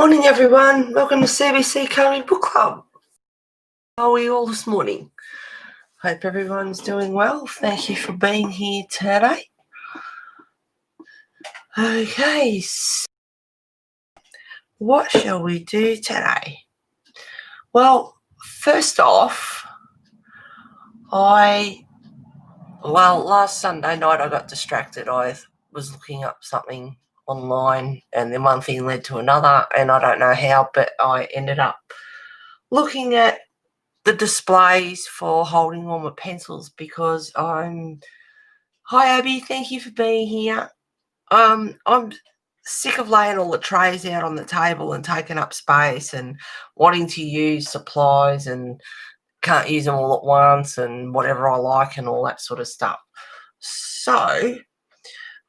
Morning, everyone. Welcome to CBC Colouring Book Club. How are we all this morning? Hope everyone's doing well. Thank you for being here today. Okay, so what shall we do today? Well, first off, last Sunday night I got distracted. I was looking up something online and then one thing led to another, and I don't know how, but I ended up looking at the displays for holding all my pencils because hi Abby, thank you for being here. I'm sick of laying all the trays out on the table and taking up space and wanting to use supplies and can't use them all at once and whatever I like and all that sort of stuff. So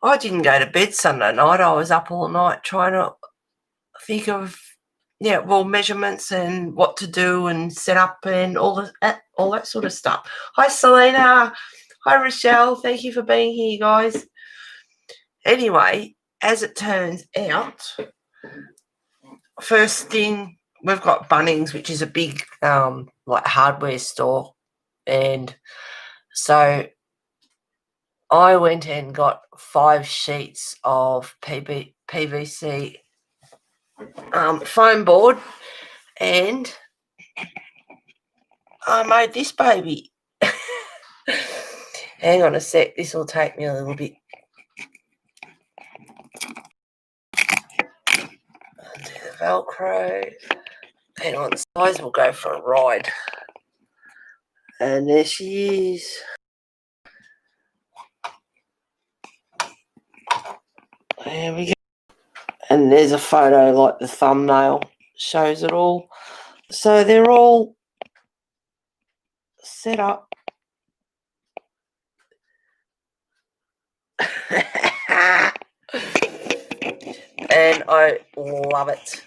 I didn't go to bed Sunday night. I was up all night trying to think of measurements and what to do and set up and all that sort of stuff. Hi Selena, hi Rochelle, thank you for being here, guys. Anyway, as it turns out, first thing, we've got Bunnings, which is a big hardware store, and so I went and got 5 sheets of PVC foam board, and I made this baby. Hang on a sec, this will take me a little bit. Undo the Velcro. Hang on, the size will go for a ride. And there she is. There we go. And there's a photo, like the thumbnail shows it all. So they're all set up. And I love it.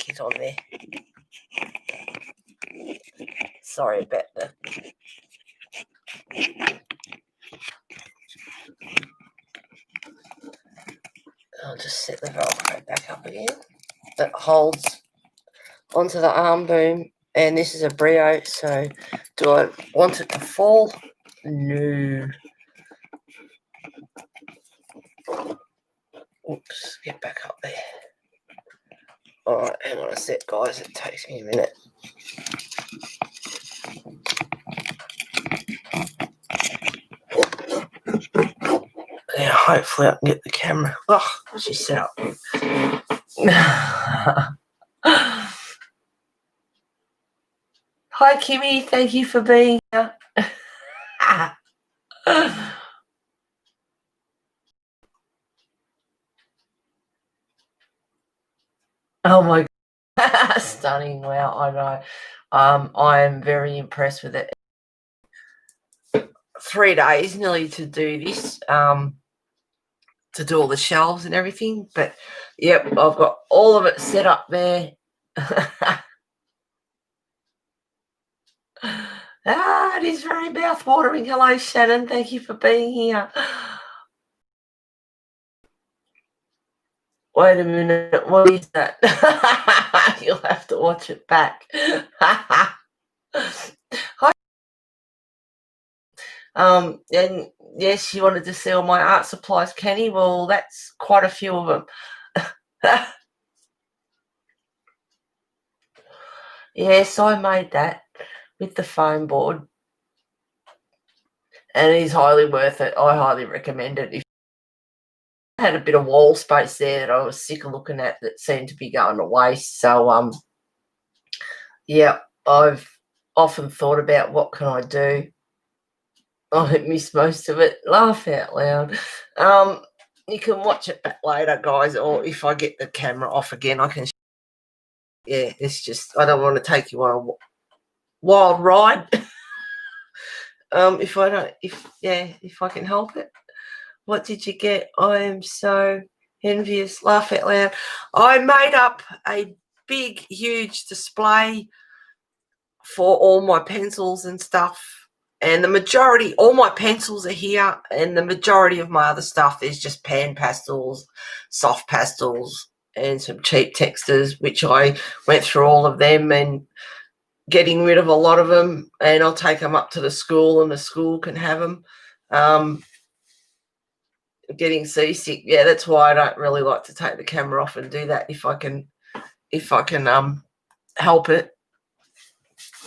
Get on there. Sorry about the... I'll just set the Velcro back up again. It holds onto the arm boom, and this is a Brio, so do I want it to fall? No. Oops, get back up there. Alright, hang on a sec, guys, it takes me a minute. Yeah, hopefully I can get the camera. Oh, she's set up. Hi, Kimmy. Thank you for being here. Oh, my God. Stunning. Wow, I know. I am very impressed with it. 3 days nearly to do this, to do all the shelves and everything. But, yep, I've got all of it set up there. It is very mouth-watering. Hello, Shannon. Thank you for being here. Wait a minute. What is that? You'll have to watch it back. Hi. And yes, you wanted to see all my art supplies, Kenny. Well, that's quite a few of them. Yes, I made that with the foam board, and it is highly worth it. I highly recommend it. If I had a bit of wall space there that I was sick of looking at that seemed to be going to waste. So, yeah, I've often thought about what can I do. I missed most of it. Laugh out loud. You can watch it back later, guys, or if I get the camera off again, I can. Yeah, it's just I don't want to take you on a wild ride. If I can help it. What did you get? I am so envious. Laugh out loud. I made up a big, huge display for all my pencils and stuff. And the majority, all my pencils are here, and the majority of my other stuff is just pan pastels, soft pastels, and some cheap texters, which I went through all of them and getting rid of a lot of them, and I'll take them up to the school and the school can have them. Getting seasick, yeah, that's why I don't really like to take the camera off and do that if I can help it.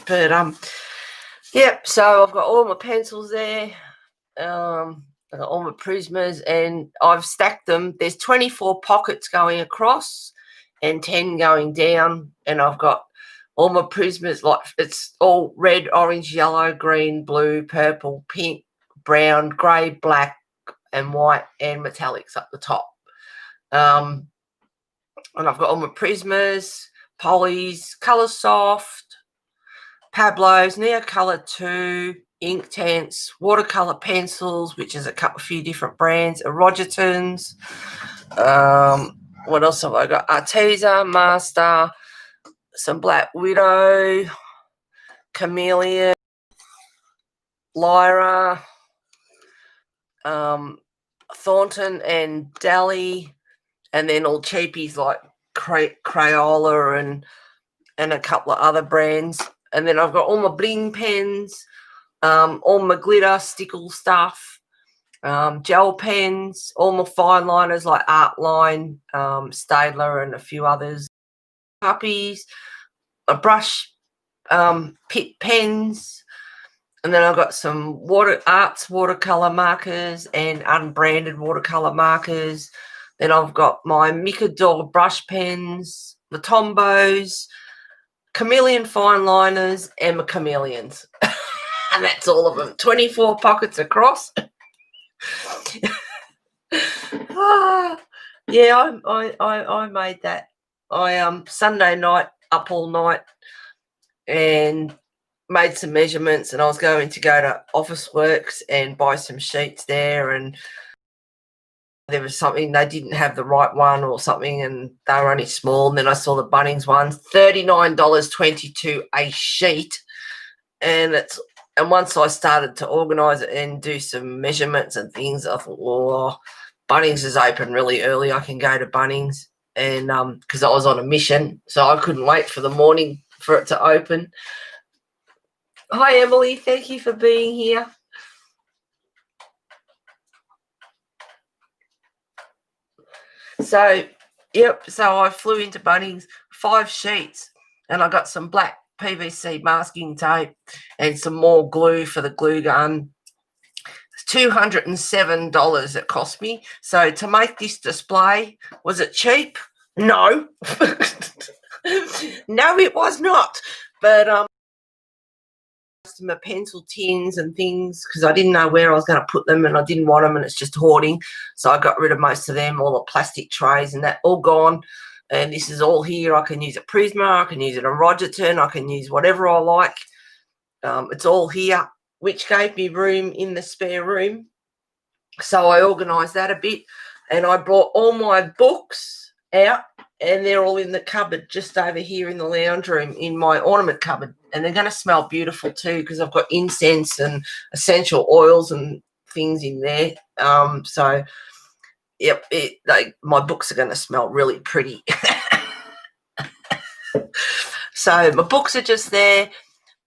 But yep, so I've got all my pencils there. I've got all my Prismas, and I've stacked them. There's 24 pockets going across and 10 going down, and I've got all my Prismas, like it's all red, orange, yellow, green, blue, purple, pink, brown, grey, black, and white, and metallics up the top. And I've got all my Prismas, Polys, Colour Soft, Pablos, Neocolor 2, Inktense, watercolor pencils, which is a few different brands, Erogitons. What else have I got? Arteza, Master, some Black Widow, Chameleon, Lyra, Thornton and Dally, and then all cheapies like Crayola and a couple of other brands. And then I've got all my bling pens, all my glitter stickle stuff, gel pens, all my fine liners like Artline, Staedtler, and a few others. Puppies, a brush, pit pens, and then I've got some watercolor markers and unbranded watercolor markers. Then I've got my Micador brush pens, the Tombos, Chameleon fine liners, and my chameleons. And that's all of them. 24 pockets across. Yeah, I made that. I Sunday night up all night and made some measurements, and I was going to go to Officeworks and buy some sheets there, and there was something, they didn't have the right one or something, and they were only small. And then I saw the Bunnings ones, $39.22 a sheet. And once I started to organise it and do some measurements and things, I thought, well, Bunnings is open really early. I can go to Bunnings, and because I was on a mission, so I couldn't wait for the morning for it to open. Hi, Emily. Thank you for being here. So, yep, so I flew into Bunnings, 5 sheets, and I got some black PVC masking tape and some more glue for the glue gun. It's $207 it cost me. So to make this display, was it cheap? No. No, it was not. But my pencil tins and things, because I didn't know where I was going to put them, and I didn't want them, and it's just hoarding. So I got rid of most of them, all the plastic trays and that, all gone. And this is all here. I can use a Prisma, I can use an Erogiton, I can use whatever I like. It's all here, which gave me room in the spare room. So I organised that a bit, and I brought all my books out, and they're all in the cupboard just over here in the lounge room in my ornament cupboard. And they're going to smell beautiful too, because I've got incense and essential oils and things in there. So, yep, my books are going to smell really pretty. So my books are just there,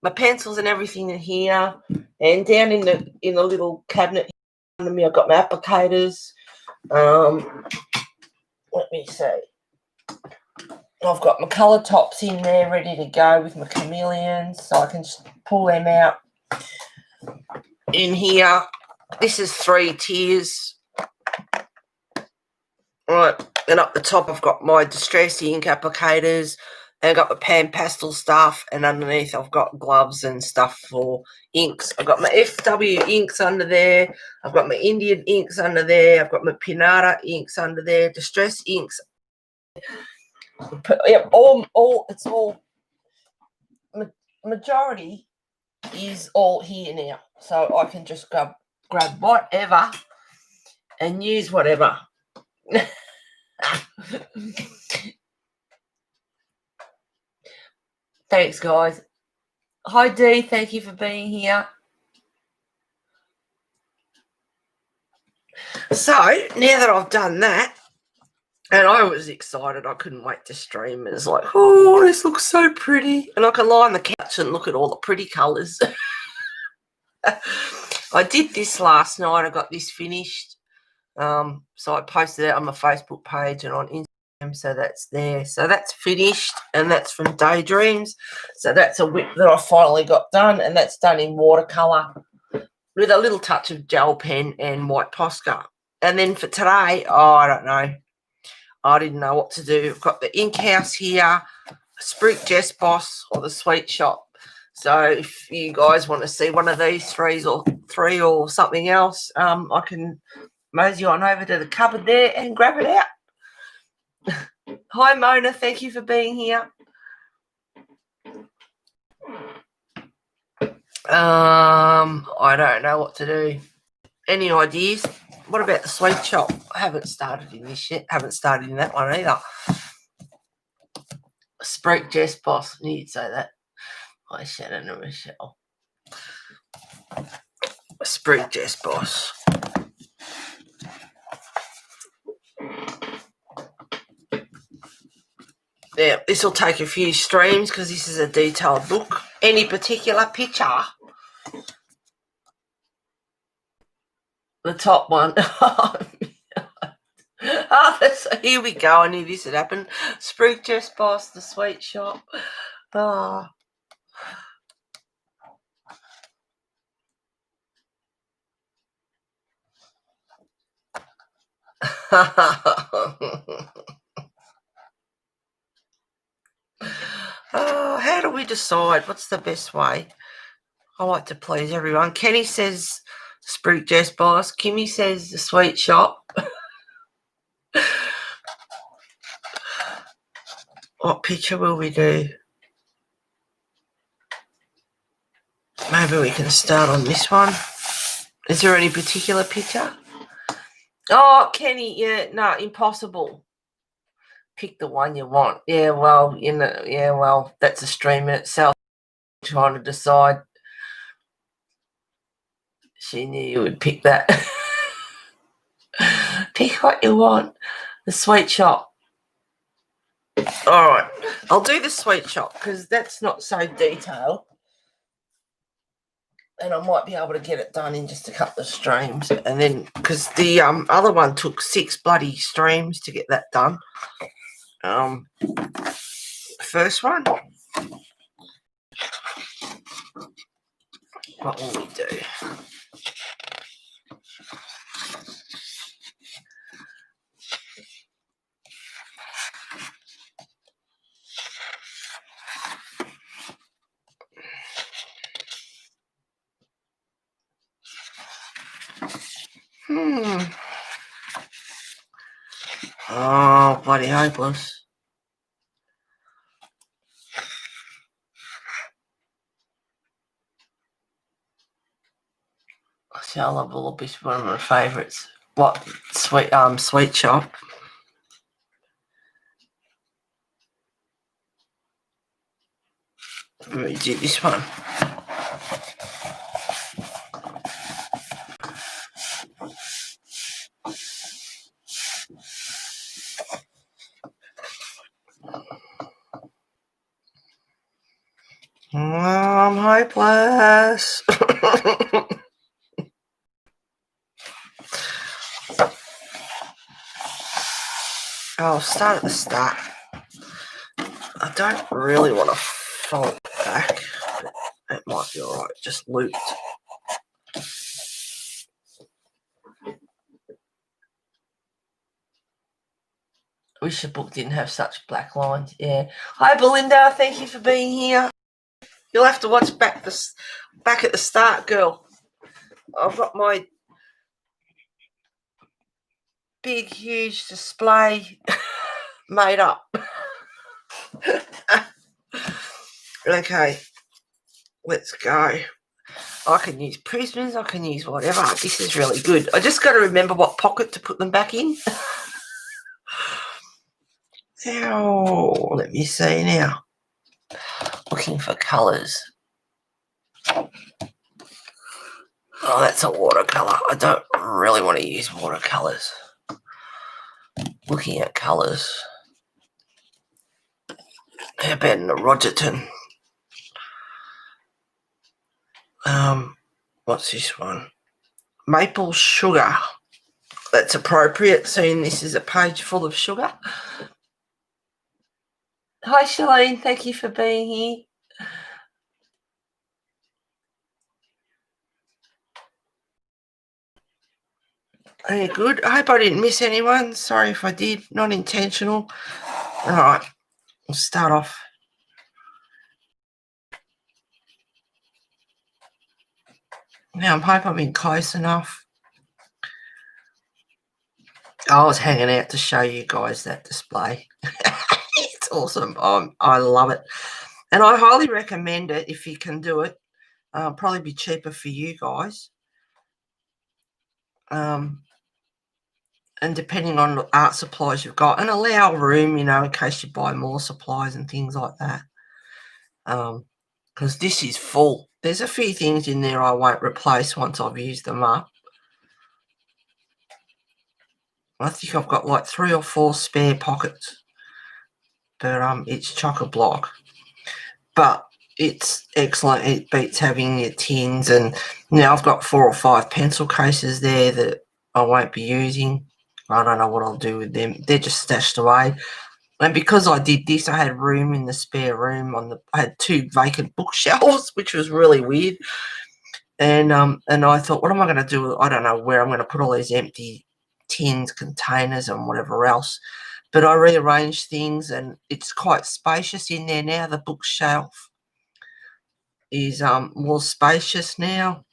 my pencils and everything in here, and down in the little cabinet under me, I've got my applicators. Let me see. I've got my colour tops in there ready to go with my chameleons, so I can just pull them out in here. This is 3 tiers. Right, and up the top I've got my distress ink applicators, and I've got my pan pastel stuff, and underneath I've got gloves and stuff for inks. I've got my FW inks under there, I've got my Indian inks under there, I've got my Pinata inks under there, distress inks. Yeah, it's all, majority is all here now, so I can just grab whatever and use whatever. Thanks, guys. Hi, Dee. Thank you for being here. So now that I've done that, And I was excited. I couldn't wait to stream. It's like, oh, this looks so pretty. And I can lie on the couch and look at all the pretty colours. I did this last night. I got this finished. So I posted it on my Facebook page and on Instagram, so that's there. So that's finished, and that's from Daydreams. So that's a whip that I finally got done, and that's done in watercolour with a little touch of gel pen and white Posca. And then for today, I don't know. I didn't know what to do. I've got the Ink House here, Spruik Jess Boss, or the Sweet Shoppe. So if you guys want to see one of these three or something else, I can mosey on over to the cupboard there and grab it out. Hi, Mona. Thank you for being here. I don't know what to do. Any ideas? What about the Sweet Shoppe? I haven't started in this yet. Haven't started in that one either. Spruik Jess Boss. I knew you'd say that. Hi, Shannon and Michelle. Spruik Jess Boss. Yeah, this will take a few streams because this is a detailed book. Any particular picture? The top one. Here we go. I knew this would happen. Spruik Jess Boss, the Sweet Shoppe. Oh. How do we decide what's the best way? I like to please everyone. Kenny says Spruik Jess Boss. Kimmy says the Sweet Shoppe. What picture will we do? Maybe we can start on this one. Is there any particular picture? Oh, Kenny, yeah, no, impossible. Pick the one you want. Yeah, well, that's a stream in itself. Trying to decide. She knew you would pick that. Pick what you want. The Sweet Shoppe. All right, I'll do the Sweet Shoppe because that's not so detailed. And I might be able to get it done in just a couple of streams. And then, because the other one took 6 bloody streams to get that done. First one. What will we do? Oh, bloody hopeless. See, I love all this. One of my favourites. What Sweet Shoppe. Let me do this one. I'm hopeless. I'll start at the start. I don't really want to fold back, but it might be alright, just looped. Wish the book didn't have such black lines. Yeah. Hi, Belinda. Thank you for being here. You'll have to watch back at the start, girl. I've got my big, huge display made up. Okay, let's go. I can use prisms. I can use whatever. This is really good. I just got to remember what pocket to put them back in. Oh, let me see now. Looking for colours. Oh, that's a watercolour. I don't really want to use watercolours. looking at colours. How about in the Rogerton? What's this one? Maple sugar. That's appropriate, seeing this is a page full of sugar. Hi, Shalene. Thank you for being here. Very good. I hope I didn't miss anyone. Sorry if I did. Not intentional. All right. We'll start off. Now, I hope I'm in close enough. I was hanging out to show you guys that display. It's awesome. I love it. And I highly recommend it if you can do it. Probably be cheaper for you guys. And depending on the art supplies you've got. And allow room, in case you buy more supplies and things like that. Because this is full. There's a few things in there I won't replace once I've used them up. I think I've got like 3 or 4 spare pockets. But it's chock-a-block. But it's excellent. It beats having your tins. And now I've got 4 or 5 pencil cases there that I won't be using. I don't know what I'll do with them. They're just stashed away. And because I did this, I had room in the spare room. I had 2 vacant bookshelves, which was really weird. And I thought, what am I going to do? I don't know where I'm going to put all these empty tins, containers, and whatever else. But I rearranged things, and it's quite spacious in there now. The bookshelf is more spacious now.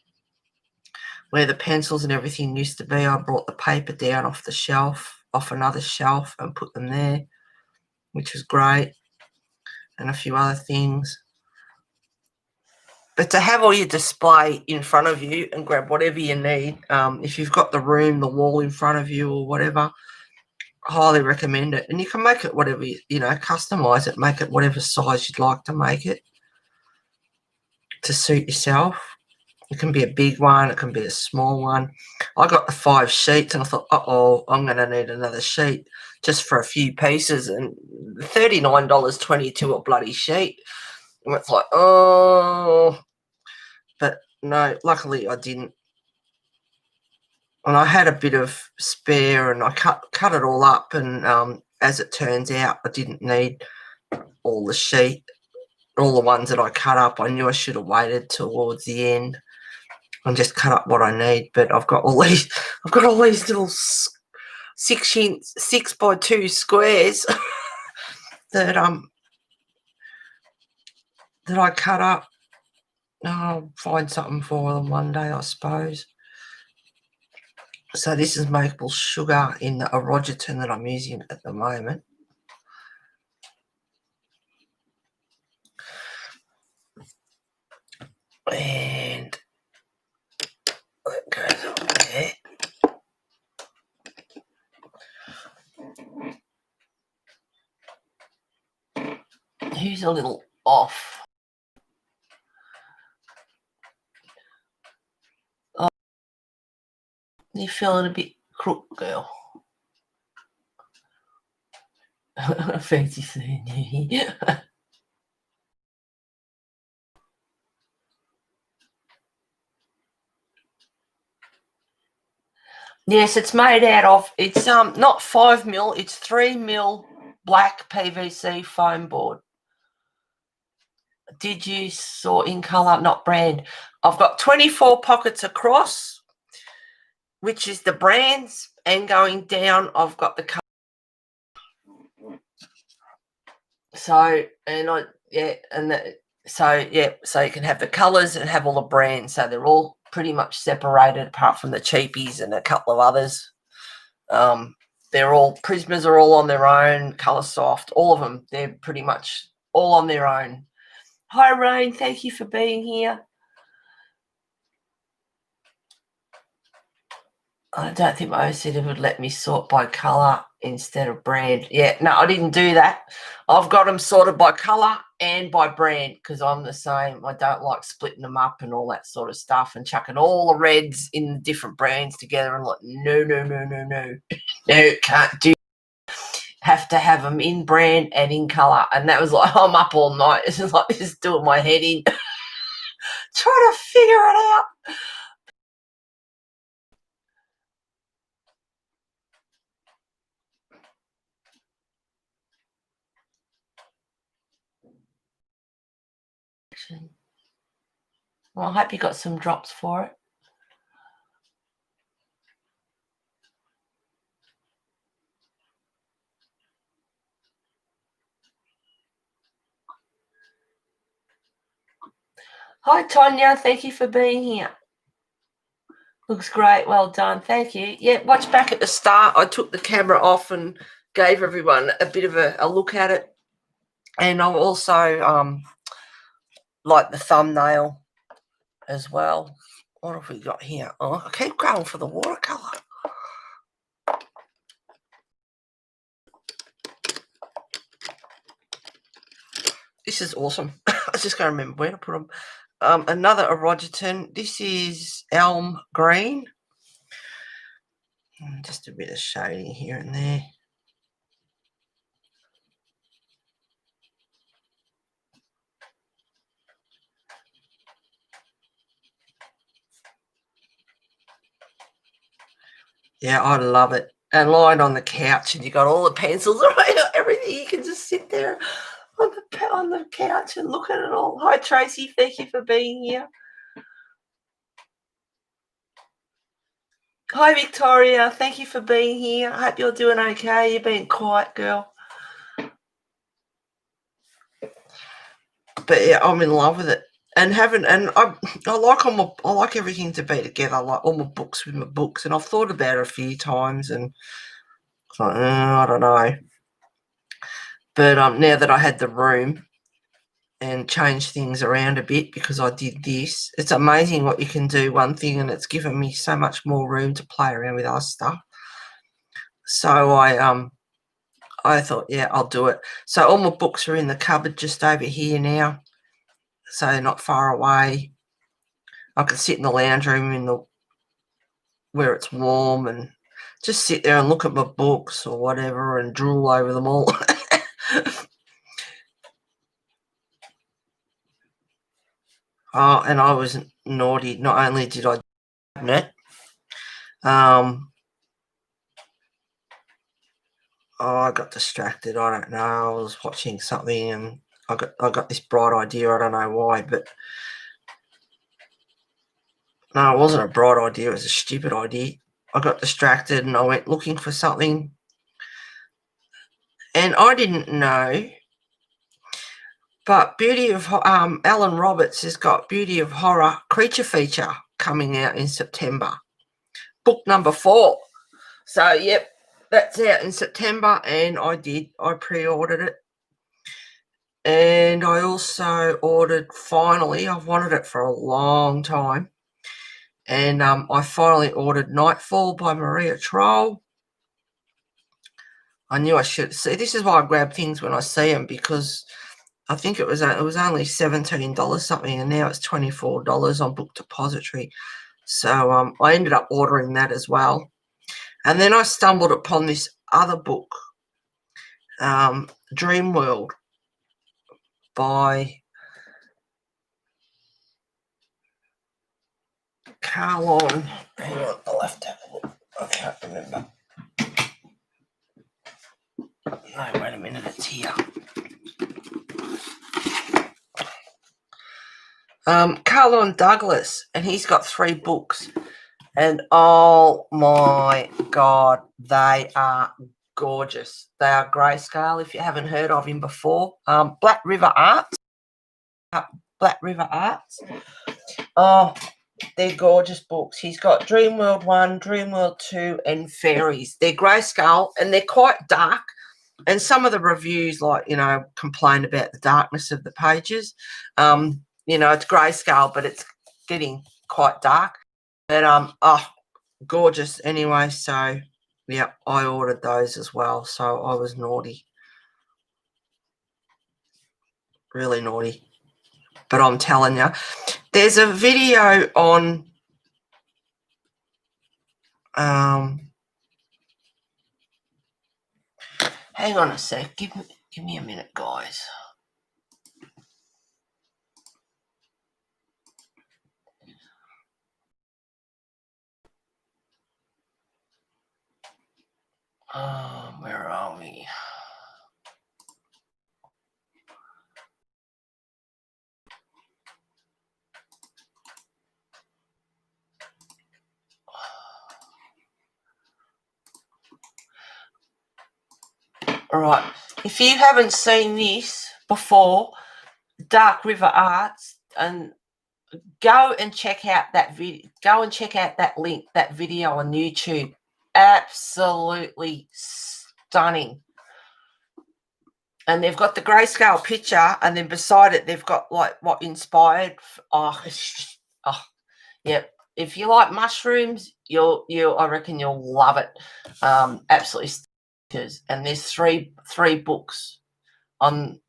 Where the pencils and everything used to be, I brought the paper down off the shelf, off another shelf, and put them there, which was great, and a few other things. But to have all your display in front of you and grab whatever you need, if you've got the room, the wall in front of you or whatever, I highly recommend it. And you can make it whatever, customise it, make it whatever size you'd like to make it to suit yourself. It can be a big one, it can be a small one. I got the 5 sheets and I thought, I'm going to need another sheet just for a few pieces. And $39.22 a bloody sheet. And it's like, but no, luckily I didn't. And I had a bit of spare and I cut it all up. And as it turns out, I didn't need all the sheet, all the ones that I cut up. I knew I should have waited towards the end and just cut up what I need. But I've got all these little 6x2 squares that I cut up. I'll find something for them one day, I suppose. So this is maple sugar in the Rogerton that I'm using at the moment. And that goes on there. Here's a little off. Oh, you're feeling a bit crook, girl. Fancy seeing you here. Yes, it's made out of, it's not 5mm, it's 3mm black PVC foam board. Did you sort in colour, not brand? I've got 24 pockets across, which is the brands, and going down I've got the colour. So, so you can have the colours and have all the brands. So they're all pretty much separated apart from the cheapies and a couple of others. They're all, Prismas are all on their own, Colour Soft, all of them. They're pretty much all on their own. Hi, Rain. Thank you for being here. I don't think my OCD would let me sort by colour instead of brand. Yeah, no, I didn't do that. I've got them sorted by colour and by brand because I'm the same. I don't like splitting them up and all that sort of stuff and chucking all the reds in different brands together and like, no. No, can't do have to have them in brand and in colour. And that was like, I'm up all night. It's just like this is doing my head in. Trying to figure it out. Well, I hope you got some drops for it. Hi, Tonya. Thank you for being here. Looks great. Well done. Thank you. Yeah, watch back at the start. I took the camera off and gave everyone a bit of a look at it. And I'll also like the thumbnail as well. What have we got here? Oh, I keep going for the watercolour. This is awesome. I just can't remember where to put them. Another Erogeton. This is Elm Green. Just a bit of shading here and there. Yeah, I love it. And lying on the couch, and you got all the pencils around, everything. You can just sit there on the couch and look at it all. Hi, Tracy. Thank you for being here. Hi, Victoria. Thank you for being here. I hope you're doing okay. You're being quiet, girl. But yeah, I'm in love with it. And I like everything to be together. I like all my books with my books, and I've thought about it a few times, and it's like, I don't know. But now that I had the room and changed things around a bit because I did this, it's amazing what you can do one thing, and it's given me so much more room to play around with other stuff. So I thought, yeah, I'll do it. So all my books are in the cupboard just over here now, so not far away. I can sit in the lounge room where it's warm and just sit there and look at my books or whatever and drool over them all. Oh, and I was naughty. Not only did I it, I got distracted. I don't know. I was watching something and I got this bright idea. I don't know why, but no, it wasn't a bright idea. It was a stupid idea. I got distracted and I went looking for something, and I didn't know. But Alan Roberts has got Beauty of Horror Creature Feature coming out in September. Book number 4. So, yep, that's out in September, and I pre-ordered it. And I also ordered, finally, I've wanted it for a long time, and I finally ordered Nightfall by Maria Troll. I knew I should. See, this is why I grab things when I see them, because I think it was only $17 something, and now it's $24 on Book Depository. So I ended up ordering that as well. And then I stumbled upon this other book, Dream World by Carlon. Hang on, I'll have to have a look. I can't remember. No, wait a minute, it's here. Carlon Douglas, and he's got 3 books. And oh my God, they are gorgeous. They are grayscale, if you haven't heard of him before. Black River Arts. Oh, they're gorgeous books. He's got Dream World 1, Dream World 2, and Fairies. They're grayscale, and they're quite dark. And some of the reviews, complain about the darkness of the pages. It's grayscale, but it's getting quite dark. But gorgeous anyway. So yeah, I ordered those as well. So I was naughty, really naughty. But I'm telling you, there's a video on Hang on a sec. Give me a minute, guys. Where are we? All right. If you haven't seen this before, Dark River Arts, and go and check out that video. Go and check out that link, that video on YouTube. Absolutely stunning. And they've got the grayscale picture, and then beside it, they've got like what inspired. Yeah. If you like mushrooms, I reckon you'll love it. Absolutely. And there's three books on.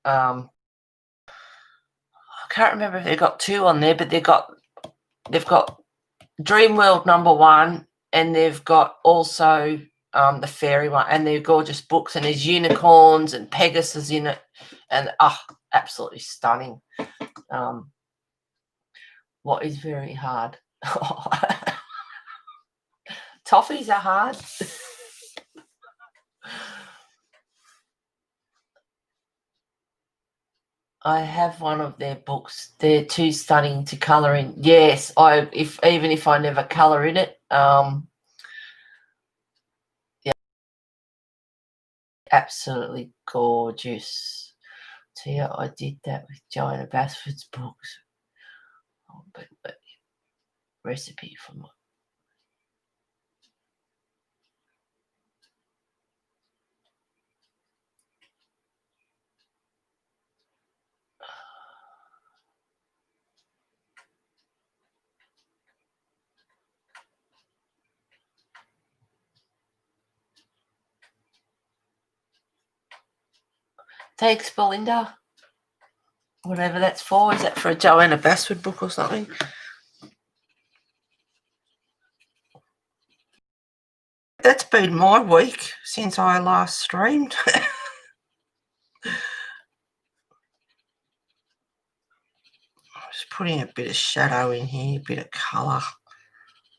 I can't remember if they've got two on there, but they've got Dream World #1, and they've got also the fairy one, and they're gorgeous books, and there's unicorns and Pegasus in it, and absolutely stunning. What is very hard? Toffees are hard. I have one of their books. They're too stunning to colour in. Yes, even if I never colour in it, yeah, absolutely gorgeous. So yeah, I did that with Joanna Basford's books. But recipe for my. Thanks, Belinda. Whatever that's for. Is that for a Joanna Basford book or something? That's been my week since I last streamed. Just putting a bit of shadow in here, a bit of colour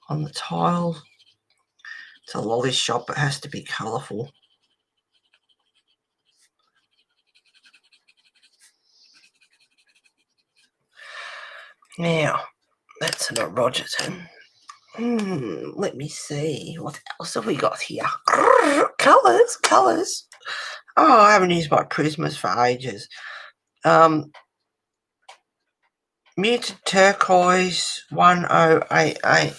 on the tile. It's a lolly shop. It has to be colourful. Now, that's an Rogerton. Let me see. What else have we got here? Colours. Oh, I haven't used my Prismas for ages. Muted Turquoise 1088.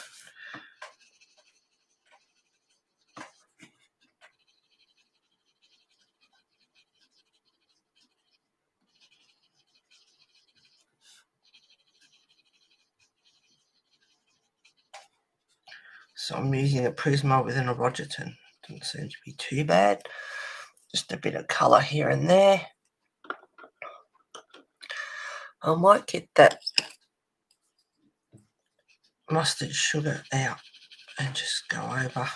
So I'm using a Prisma within a Rogerton. Doesn't seem to be too bad. Just a bit of colour here and there. I might get that mustard sugar out and just go over.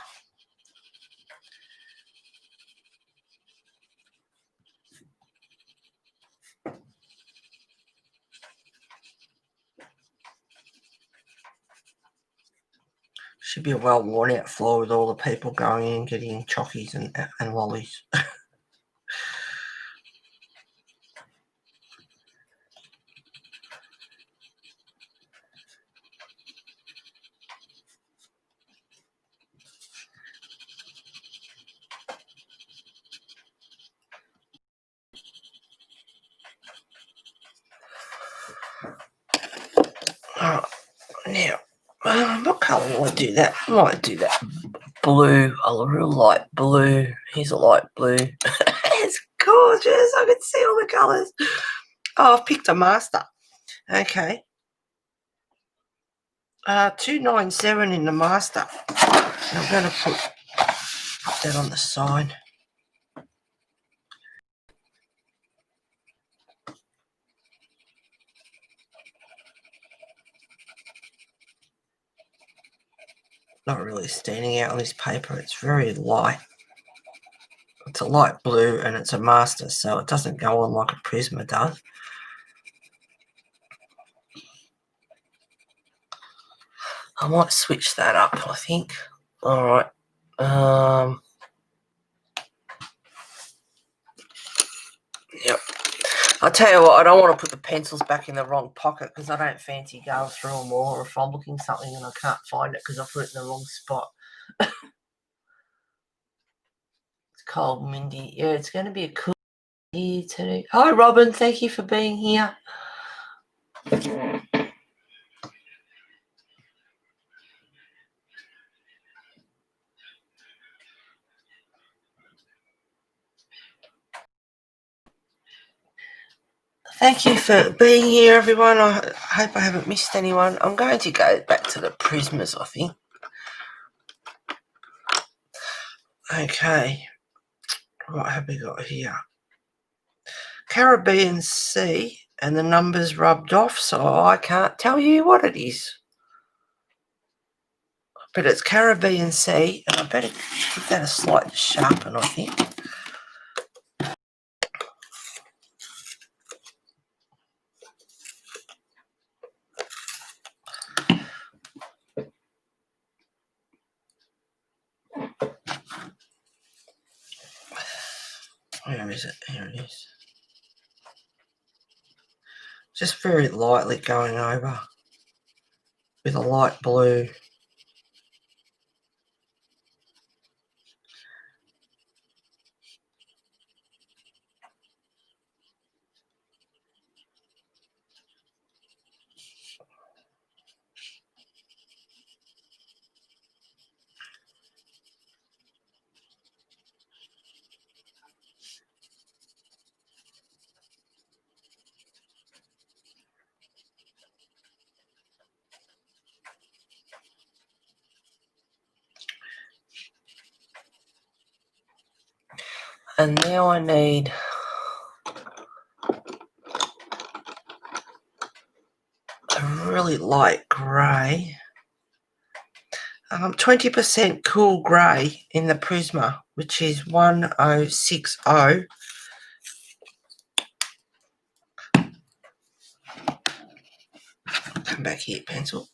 Should be a well worn out floor with all the people going in getting chockies and lollies. Now, what colour will I do that? I might do that blue, a real light blue. Here's a light blue. It's gorgeous. I can see all the colours. Oh, I've picked a master. Okay. 297 in the master. I'm going to put that on the side. Not really standing out on this paper. It's very light. It's a light blue and it's a master, so it doesn't go on like a Prisma does. I might switch that up, I think. All right. Yep. I'll tell you what, I don't want to put the pencils back in the wrong pocket because I don't fancy going through them all, or if I'm looking something and I can't find it because I put it in the wrong spot. It's cold, Mindy. Yeah, it's going to be a cool year today. Hi, Robin. Thank you for being here. Thank you for being here, everyone. I hope I haven't missed anyone. I'm going to go back to the Prismas, I think. Okay. What have we got here? Caribbean Sea, and the numbers rubbed off, so I can't tell you what it is. But it's Caribbean Sea, and I better give that a slight sharpen, I think. Where is it? Here it is. Just very lightly going over with a light blue. And now I need a really light grey. 20% cool grey in the Prisma, which is 1060. Come back here, pencil.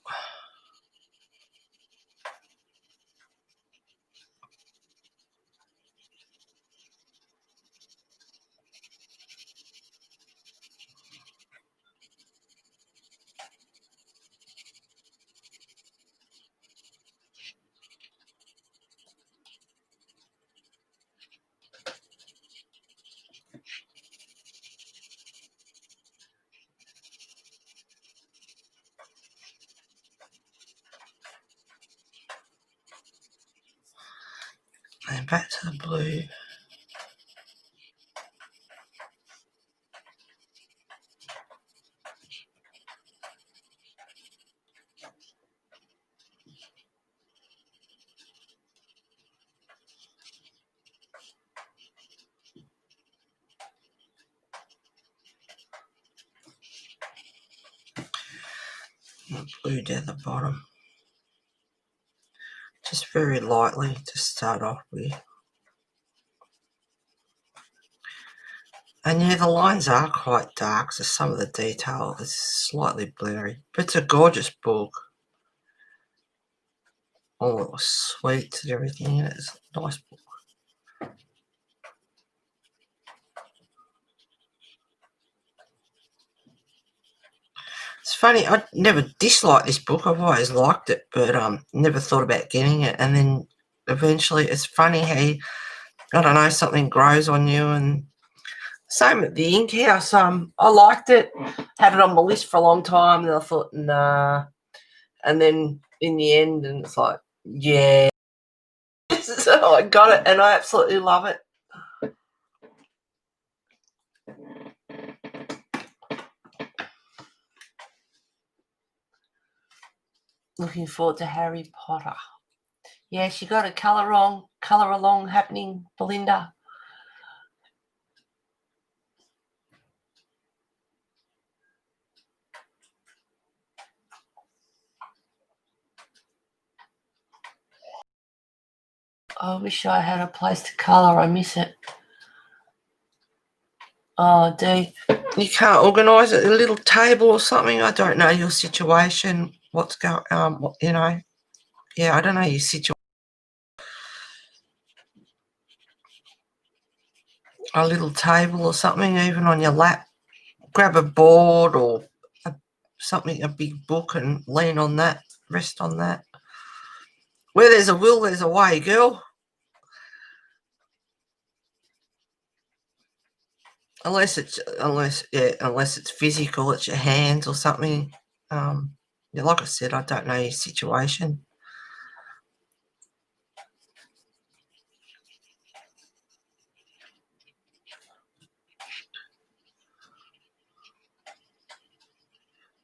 And back to the blue. And blue down the bottom. Just very lightly to start off with. And yeah, the lines are quite dark, so some of the detail is slightly blurry. But it's a gorgeous book. All little sweets and everything in it. It's a nice book. It's funny, I never disliked this book. I've always liked it, but never thought about getting it. And then eventually, it's funny how I don't know, something grows on you. And same at the Ink House. I liked it, had it on my list for a long time, and I thought, nah. And then in the end, and it's like, yeah. So I got it, and I absolutely love it. Looking forward to Harry Potter. Yeah, she got a colour along happening, Belinda. I wish I had a place to colour. I miss it. Oh, D, you can't organise a little table or something? I don't know your situation. What's going? You know, yeah, I don't know your situation. A little table or something, even on your lap. Grab a board or something, a big book, and lean on that. Rest on that. Where there's a will, there's a way, girl. Unless it's physical, it's your hands or something. Yeah, like I said, I don't know your situation.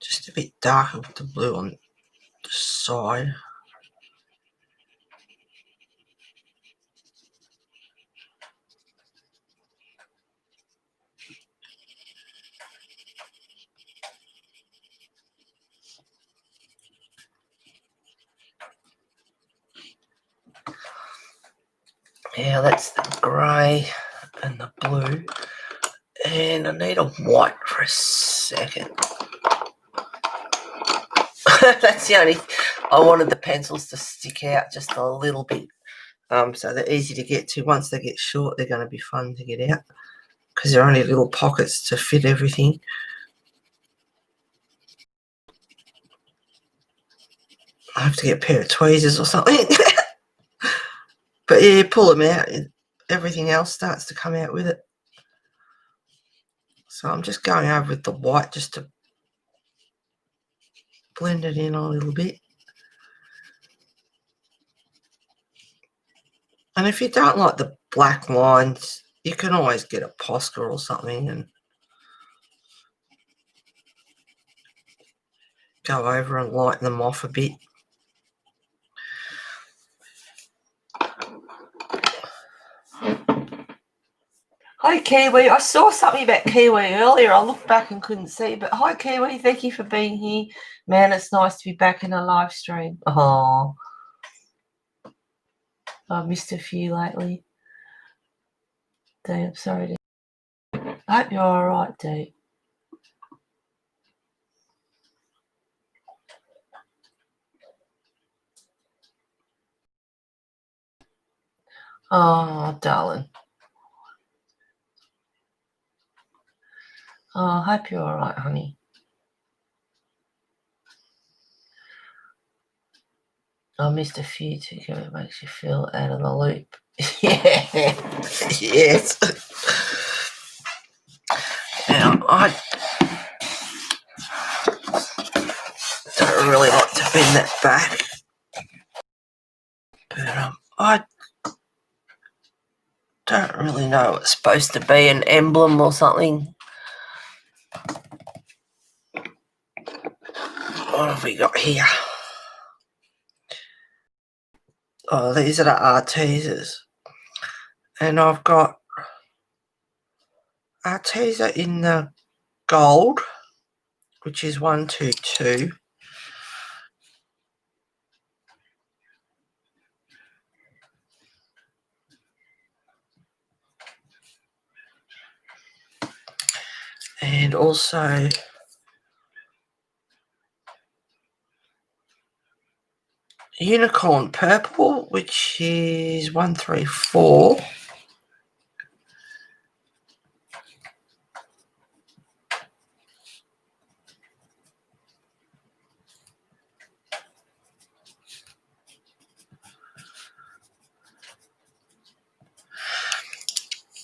Just a bit darker with the blue on the side. Yeah, that's the grey and the blue. And I need a white for a second. That's the only... I wanted the pencils to stick out just a little bit. So they're easy to get to. Once they get short, they're going to be fun to get out because they're only little pockets to fit everything. I have to get a pair of tweezers or something. But yeah, pull them out. Everything else starts to come out with it. So I'm just going over with the white just to blend it in a little bit. And if you don't like the black lines, you can always get a Posca or something and go over and lighten them off a bit. Hi Kiwi, I saw something about Kiwi earlier. I looked back and couldn't see, but hi Kiwi, thank you for being here. Man, it's nice to be back in a live stream. Oh, I've missed a few lately. Dave, I'm sorry. I hope you're all right, Dave. Oh, darling. Oh, I hope you're all right, honey. I missed a few too. It makes you feel out of the loop. Yeah. Yes. Now, I don't really like to bend that back. But I don't really know. It's supposed to be an emblem or something. What have we got here? Oh, these are the Artesas. And I've got Artesa in the gold, which is 122. And also Unicorn Purple, which is 134.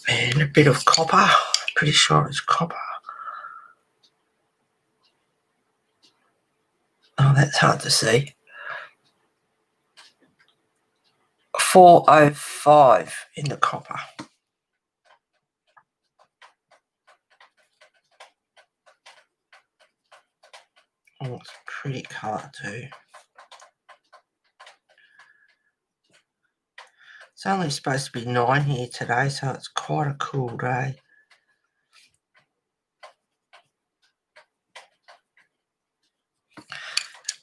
And a bit of copper. Pretty sure it's copper. Oh, that's hard to see. 405 in the copper. Oh, it's a pretty colour too. It's only supposed to be 9 here today, so it's quite a cool day.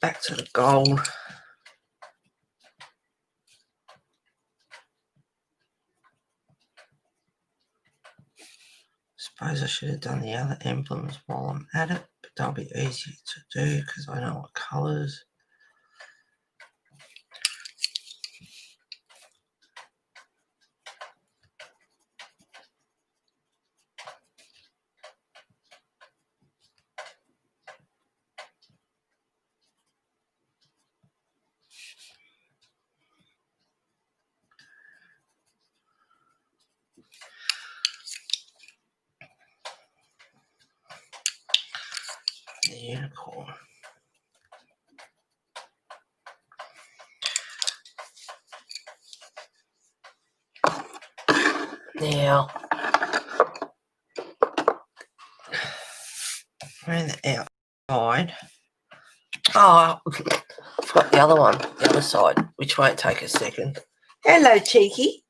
Back to the gold. It's suppose I should have done the other emblems while I'm at it, but they'll be easier to do because I know what colours. The unicorn. Now, around the outside. Oh, I've got the other one, the other side, which won't take a second. Hello, Cheeky.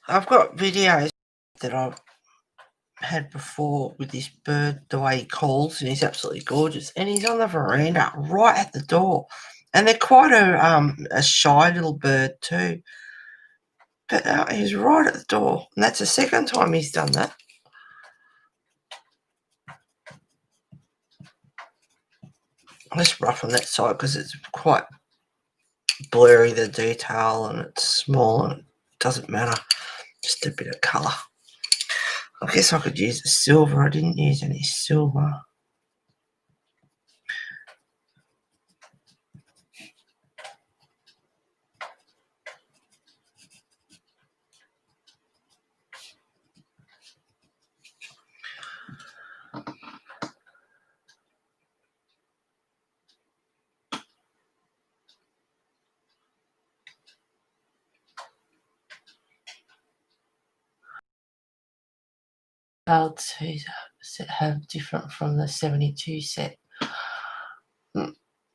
I've got videos that I've had before with this bird, the way he calls, and he's absolutely gorgeous. And he's on the veranda right at the door. And they're quite a shy little bird too. But he's right at the door. And that's the second time he's done that. Let's rough on that side because it's quite blurry, the detail, and it's small and it doesn't matter. Just a bit of colour. I guess I could use the silver. I didn't use any silver. Set have different from the 72 set.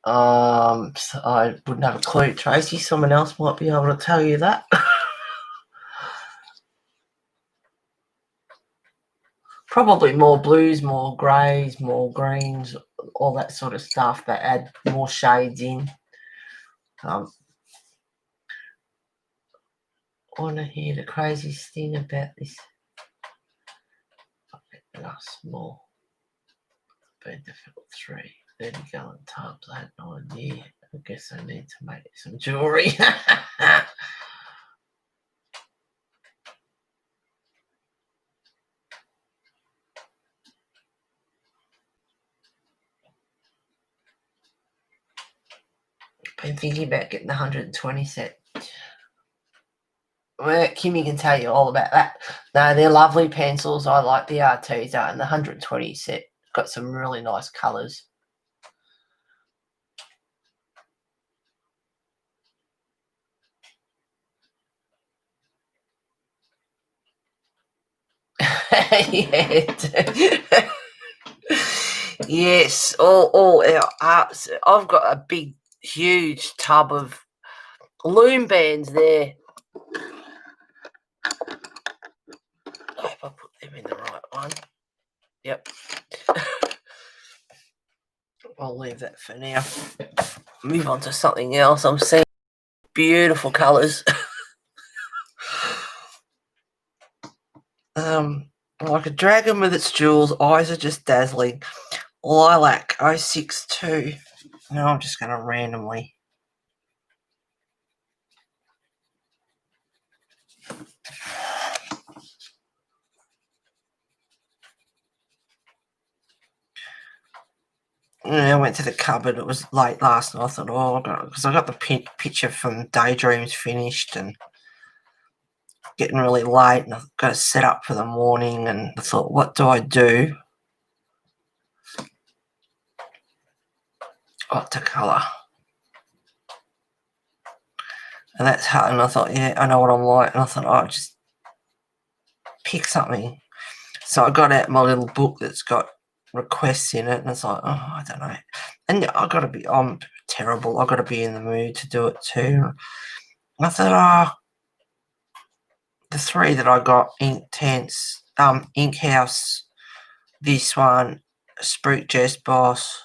I wouldn't have a clue, Tracy. Someone else might be able to tell you that. Probably more blues, more greys, more greens, all that sort of stuff that add more shades in. I want to hear the craziest thing about this. Small. Been to fill 30-gallon tubs. I had no idea. I guess I need to make some jewellery. Been thinking about getting the 120 set. Well, Kimmy can tell you all about that. No, they're lovely pencils. I like the Arteza, and the 120 set got some really nice colours. Yes, all our arts. I've got a big, huge tub of loom bands there. I hope I put them in the right one. Yep. I'll leave that for now. Move on to something else. I'm seeing beautiful colours. Like a dragon with its jewels, eyes are just dazzling. Lilac 062. Now I'm just going to randomly. I went to the cupboard. It was late last night. I thought, because I got the picture from Daydreams finished and getting really late, and I've got to set up for the morning. And I thought, what do I do? What to colour? And that's hard. And I thought, yeah, I know what I'm like. And I thought, I'll just pick something. So I got out my little book that's got requests in it, and it's like, I don't know. And I'm terrible. I've got to be in the mood to do it too. And I thought, the three that I got, Ink Tense, Ink House, this one, Spruik Jess Boss.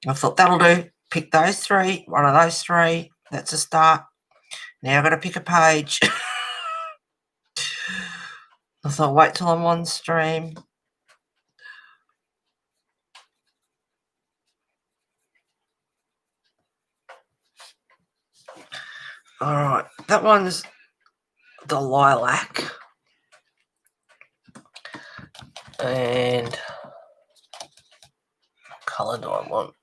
I thought that'll do. Pick those three, one of those three. That's a start. Now I've got to pick a page. I thought, wait till I'm on stream. Alright, that one's the lilac. And what colour do I want?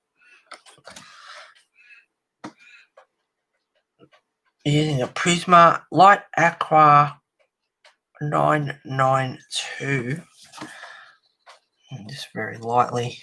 Using a Prisma Light Aqua 992. And just very lightly.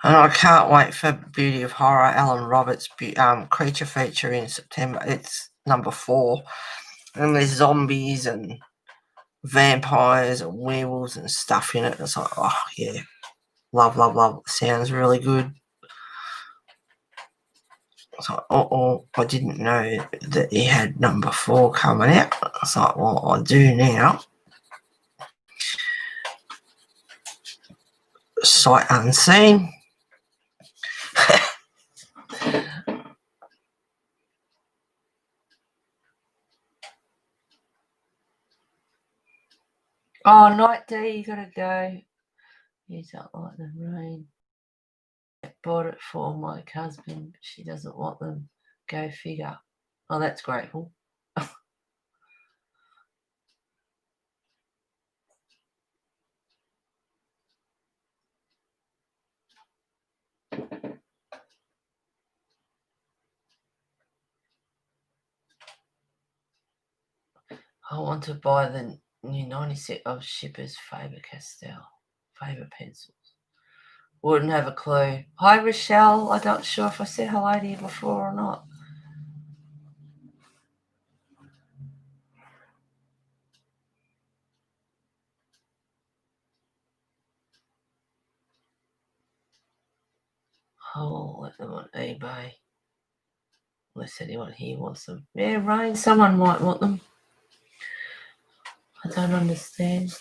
And I can't wait for Beauty of Horror, Alan Roberts' creature feature in September. It's number 4. And there's zombies and vampires and werewolves and stuff in it. It's like, oh, yeah. Love, love, love. Sounds really good. It's like, I didn't know that he had number 4 coming out. It's like, well, I do now. Sight unseen. Oh, Night D, you gotta go. You don't like the rain. I bought it for my husband, but she doesn't want them. Go figure. Oh, that's grateful. I want to buy the new 96 of Shipper's Faber-Castell pencils. Wouldn't have a clue. Hi, Rochelle. I'm not sure if I said hello to you before or not. I'll let them on eBay. Unless anyone here wants them. Yeah, Rain, someone might want them. I don't understand.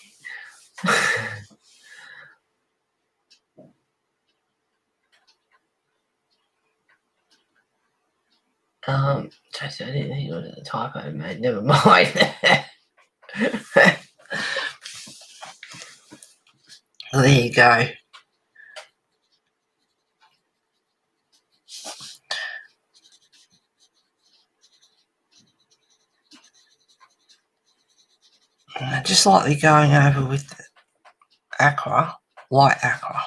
Tracy, I didn't think it was a typo, mate. Never mind. There you go. Just lightly going over with the aqua, light aqua.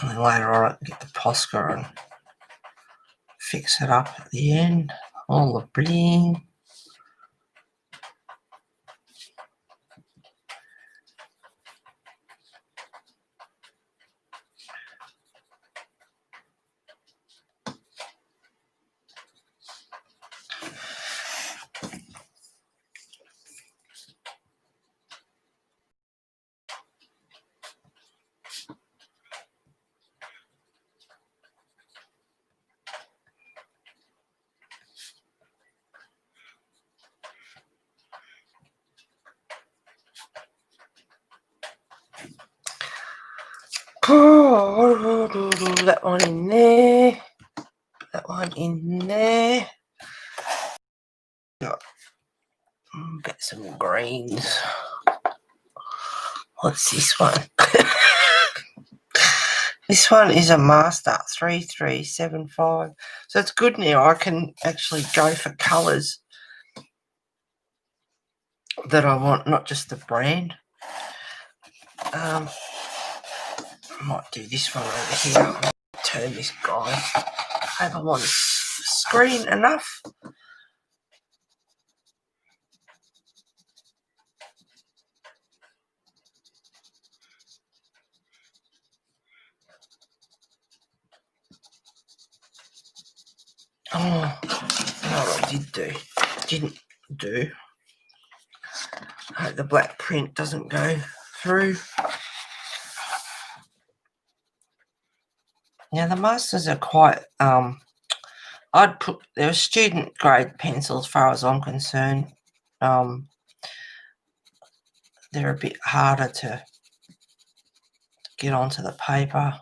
And then later on, get the Posca and fix it up at the end. All the bling. That one in there. That one in there. Got get some greens. What's this one? This one is a Master 3375. So it's good now. I can actually go for colours that I want, not just the brand. I might do this one over here. Turn this guy. Hope I'm on the screen enough. Oh, what I did do. Didn't do. I hope the black print doesn't go through. Now the Masters are quite, they're student grade pencils as far as I'm concerned. They're a bit harder to get onto the paper.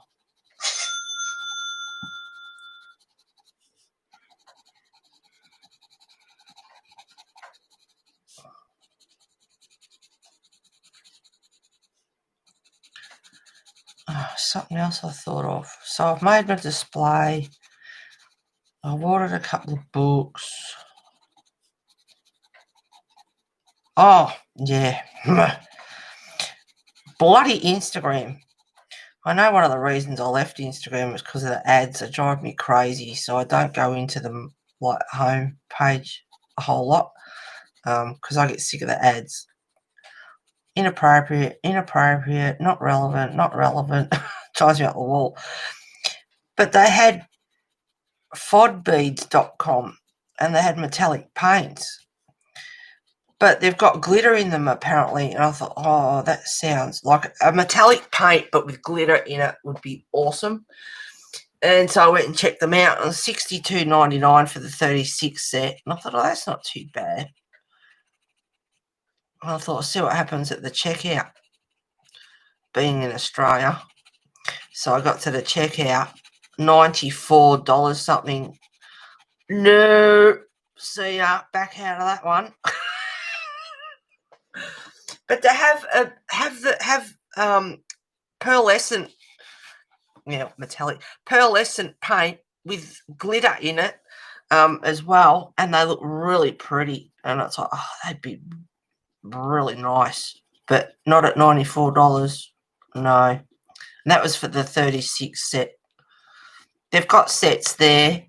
Something else I thought of. So I've made my display. I've ordered a couple of books. Oh, yeah. Bloody Instagram. I know one of the reasons I left Instagram was because of the ads. They drive me crazy, so I don't go into the home page a whole lot because I get sick of the ads. Inappropriate, not relevant. Drives me up the wall. But they had fodbeads.com and they had metallic paints. But they've got glitter in them apparently, and I thought, oh, that sounds like a metallic paint but with glitter in it would be awesome. And so I went and checked them out. It was $62.99 for the 36 set. And I thought, oh, that's not too bad. And I thought, I'll see what happens at the checkout, being in Australia. So I got to the checkout, $94 something. No, see ya, back out of that one. But they have pearlescent, metallic pearlescent paint with glitter in it as well, and they look really pretty. And it's like, oh, they'd be really nice, but not at $94. No, and that was for the 36 set. They've got sets there,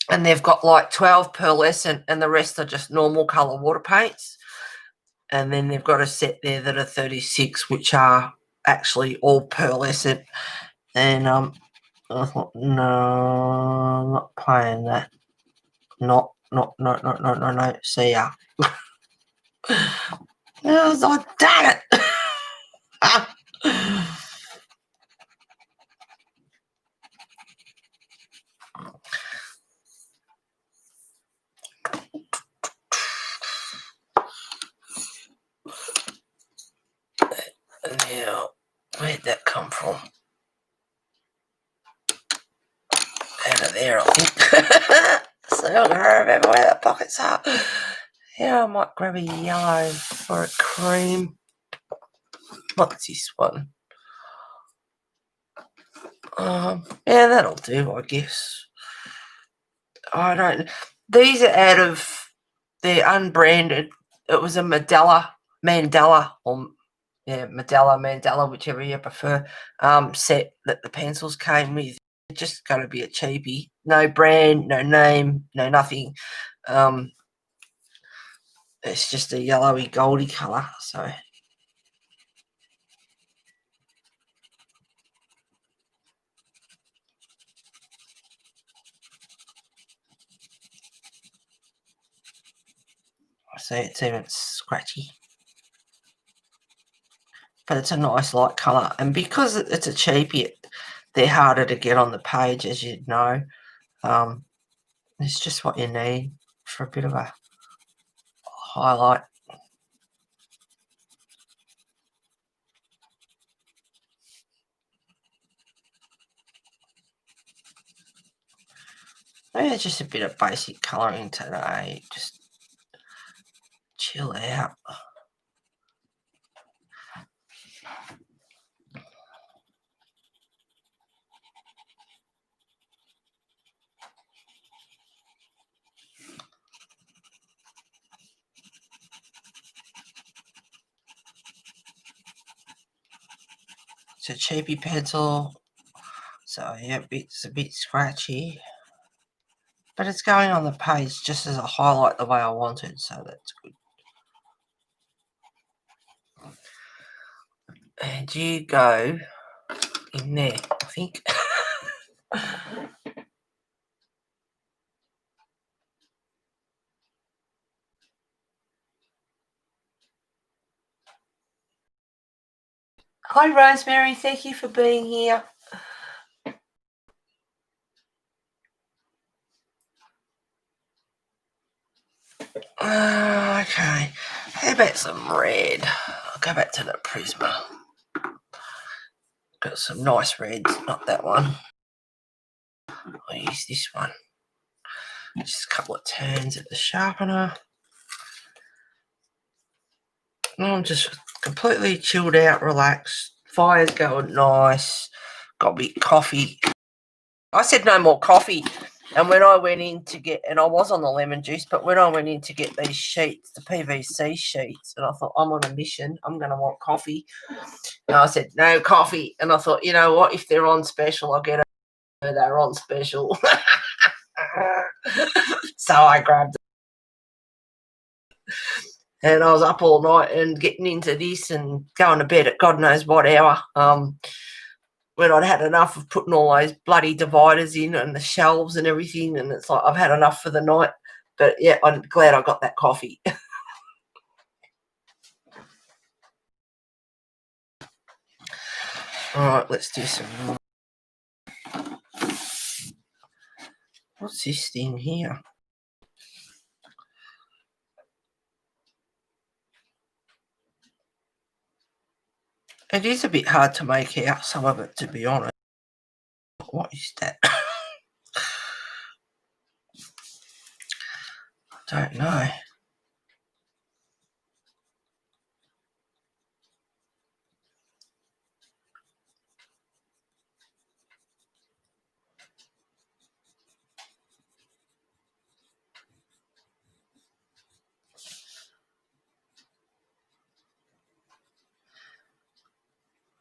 and they've got like 12 pearlescent, and the rest are just normal color water paints. And then they've got a set there that are 36, which are actually all pearlescent. And I thought, no, I'm not playing that. No. See ya. I was like, damn it. Now, where'd that come from? Out of there, I think. So I'm going to remember where the pockets are. Yeah, I might grab a yellow for a cream. What's this one? Yeah, that'll do, I guess. I don't. These are out of. They're unbranded. It was a Mandela, or Mandela, whichever you prefer. Set that the pencils came with. It's just going to be a cheapie. No brand, no name, no nothing. It's just a yellowy goldy colour. So. See, it's even scratchy. But it's a nice light colour. And because it's a cheapie, they're harder to get on the page, as you know. It's just what you need for a bit of a highlight. Yeah, just a bit of basic colouring today. Just chill out. It's a cheapy pencil, so yeah, it's a bit scratchy. But it's going on the page just as a highlight the way I wanted, so that's good. And you go in there, I think. Hi, Rosemary. Thank you for being here. Okay. How about some red? I'll go back to the Prisma. Got some nice reds, not that one. I'll use this one. Just a couple of turns at the sharpener. And I'm just completely chilled out, relaxed. Fire's going nice. Got a bit of coffee. I said no more coffee. And when I went in to get, and I was on the lemon juice, but when I went in to get these sheets, the PVC sheets, and I thought, I'm on a mission, I'm going to want coffee. And I said, no coffee. And I thought, you know what, if they're on special, I'll get it. They're on special. So I grabbed it. And I was up all night and getting into this and going to bed at God knows what hour. When I'd had enough of putting all those bloody dividers in and the shelves and everything, and it's like I've had enough for the night. But yeah, I'm glad I got that coffee. All right, let's do some more. What's this thing here? It is a bit hard to make out some of it, to be honest. What is that? I don't know.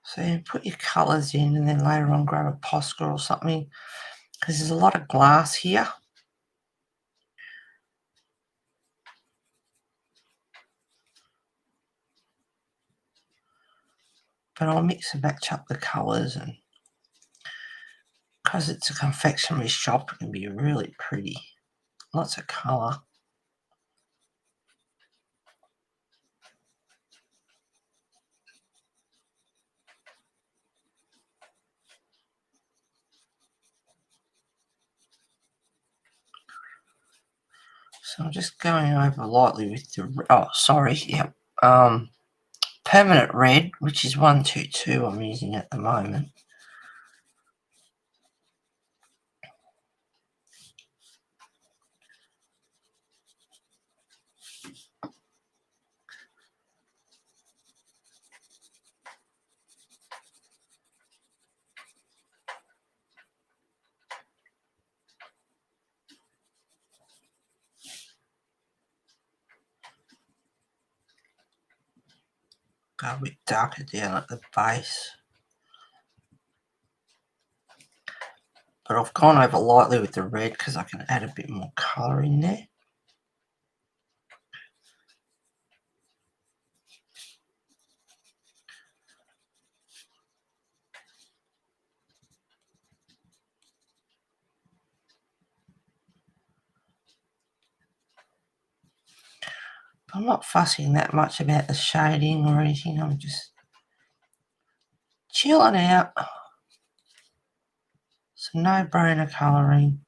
So you put your colours in and then later on grab a Posca or something, because there's a lot of glass here. But I'll mix and match up the colours, and because it's a confectionery shop, it can be really pretty. Lots of colour. So I'm just going over lightly with the, permanent red, which is 122 I'm using at the moment. Go a bit darker down at the base. But I've gone over lightly with the red because I can add a bit more colour in there. I'm not fussing that much about the shading or anything. I'm just chilling out. Some no-brainer colouring.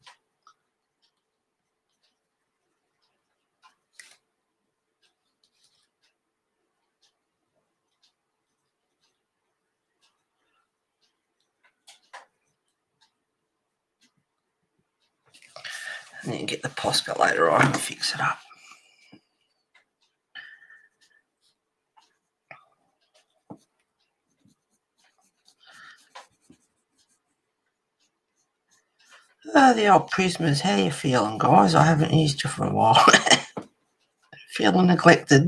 And then get the Posca later on and fix it up. Oh, the old Prismas. How you feeling, guys? I haven't used you for a while. Feeling neglected.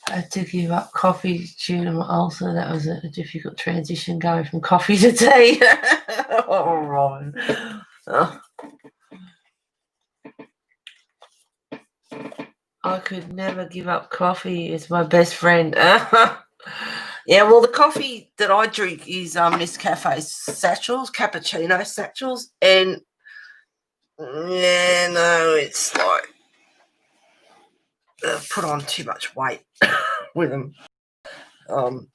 I had to give up coffee due to my ulcer. That was a difficult transition going from coffee to tea. Oh, Robin. Oh. I could never give up coffee. It's my best friend. Yeah, well, the coffee that I drink is Nescafe satchels, cappuccino satchels, and yeah, no, it's like put on too much weight with them.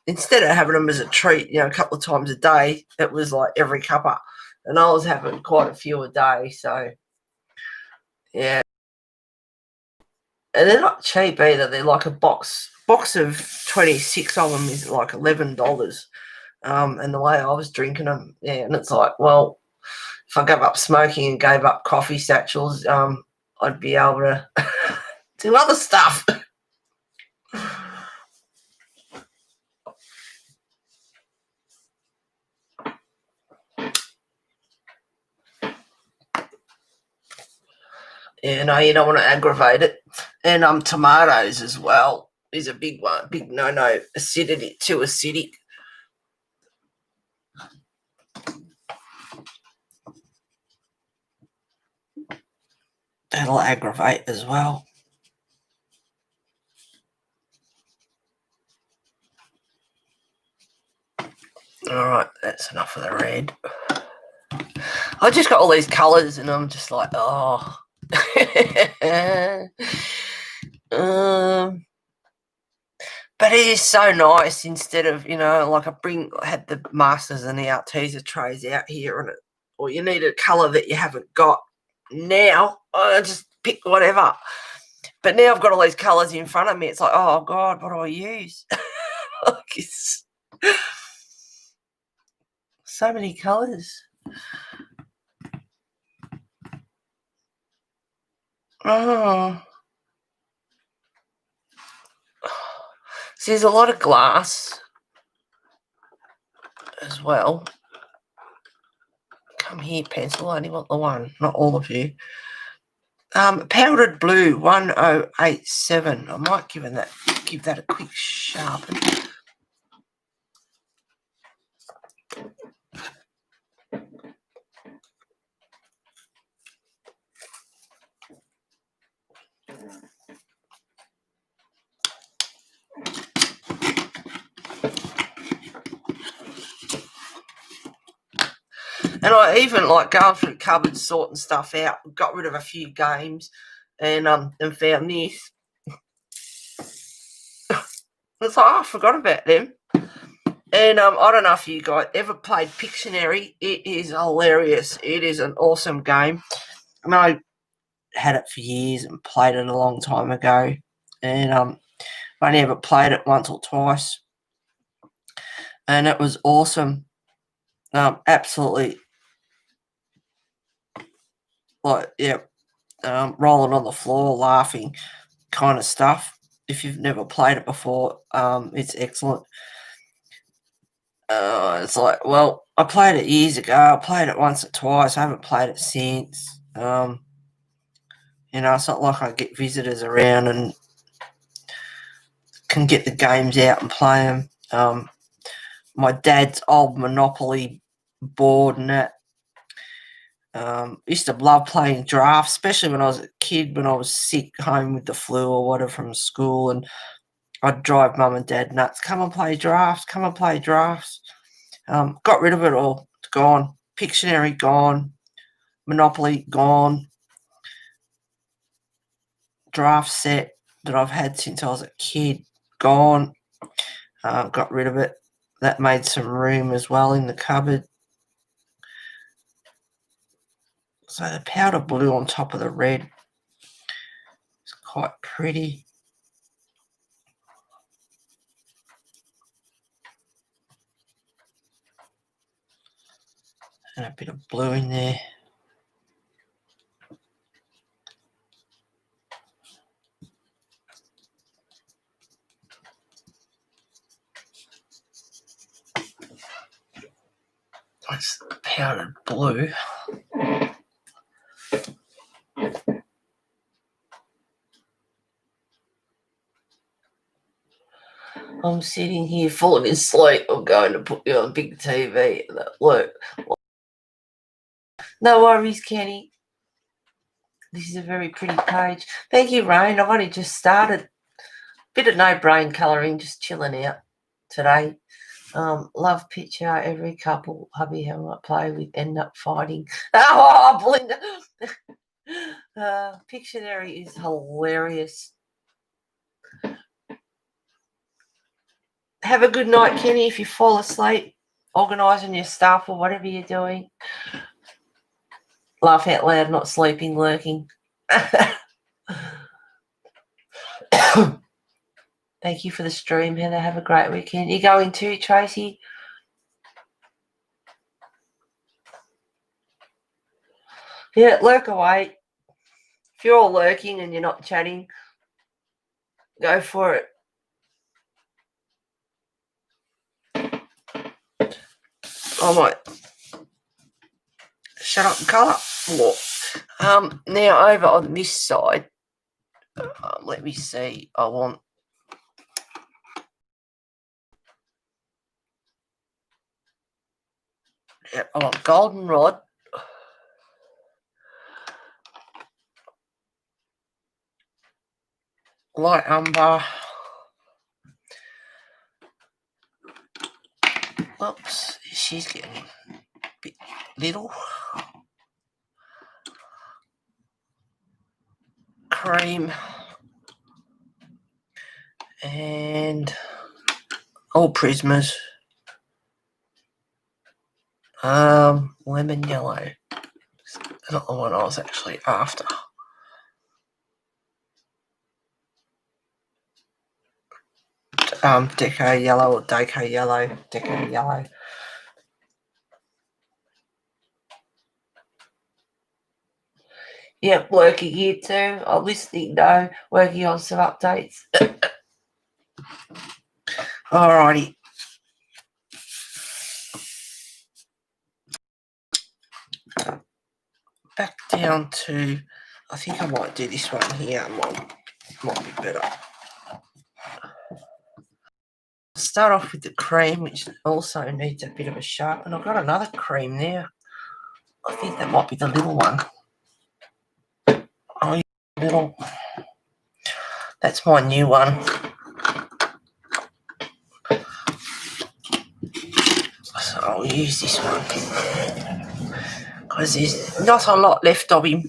Instead of having them as a treat, a couple of times a day, it was like every cuppa, and I was having quite a few a day. So yeah, and they're not cheap either. They're like a box of 26 of them is like $11. And the way I was drinking them, yeah, and it's like, well, if I gave up smoking and gave up coffee satchels, I'd be able to do other stuff. Yeah, no, you don't want to aggravate it. And tomatoes as well is a big one. Big no. Acidity, too acidic. That'll aggravate as well. All right, that's enough of the red. I just got all these colours and I'm just like, oh. But it is so nice instead of, like I had the Masters and the Arteza trays out here and or you need a colour that you haven't got. Now, I just pick whatever. But now I've got all these colours in front of me. It's like, oh, God, what do I use? Like it's so many colours. Oh. So there's a lot of glass as well. Come here, pencil. I only want the one, not all of you. Powdered blue 1087. I might give that a quick sharpen. And I even like going through cupboards, sorting stuff out. Got rid of a few games, and found this. It's like, oh, I forgot about them. And I don't know if you guys ever played Pictionary. It is hilarious. It is an awesome game. And I had it for years and played it a long time ago. And I only ever played it once or twice. And it was awesome. Absolutely, like, yeah, rolling on the floor, laughing kind of stuff. If you've never played it before, it's excellent. It's like, well, I played it years ago. I played it once or twice. I haven't played it since. It's not like I get visitors around and can get the games out and play them. My dad's old Monopoly board and that. Used to love playing drafts, especially when I was a kid, when I was sick home with the flu or whatever from school, and I'd drive mum and dad nuts. Come and play drafts. Come and play drafts. Got rid of it all. It's gone. Pictionary gone. Monopoly gone. Draft set that I've had since I was a kid gone. Got rid of it. That made some room as well in the cupboard. So the powder blue on top of the red is quite pretty. And a bit of blue in there. That's powdered blue. I'm sitting here falling asleep. I'm going to put you on big TV. Look. No worries, Kenny. This is a very pretty page. Thank you, Rain. I've only just started. Bit of no brain colouring, just chilling out today. Love picture. Every couple hubby who I play with end up fighting. Oh, Belinda. Pictionary is hilarious. Have a good night, Kenny. If you fall asleep, organising your stuff or whatever you're doing. Laugh out loud, not sleeping, lurking. Thank you for the stream, Heather. Have a great weekend. You going too, Tracy? Yeah, lurk away. If you're all lurking and you're not chatting, go for it. I might shut up and colour. Now over on this side, let me see. I want goldenrod. Light umber. Whoops, she's getting a bit little. Cream. And all Prismas. Lemon yellow. Not the one I was actually after. Deco yellow or Deco yellow. Yep, working here too. I'm listening though, working on some updates. Alrighty. Back down to, I think I might do this one here. Might be better. Start off with the cream, which also needs a bit of a sharpen. I've got another cream there. I think that might be the little one. Oh, little. That's my new one. So I'll use this one because there's not a lot left of him.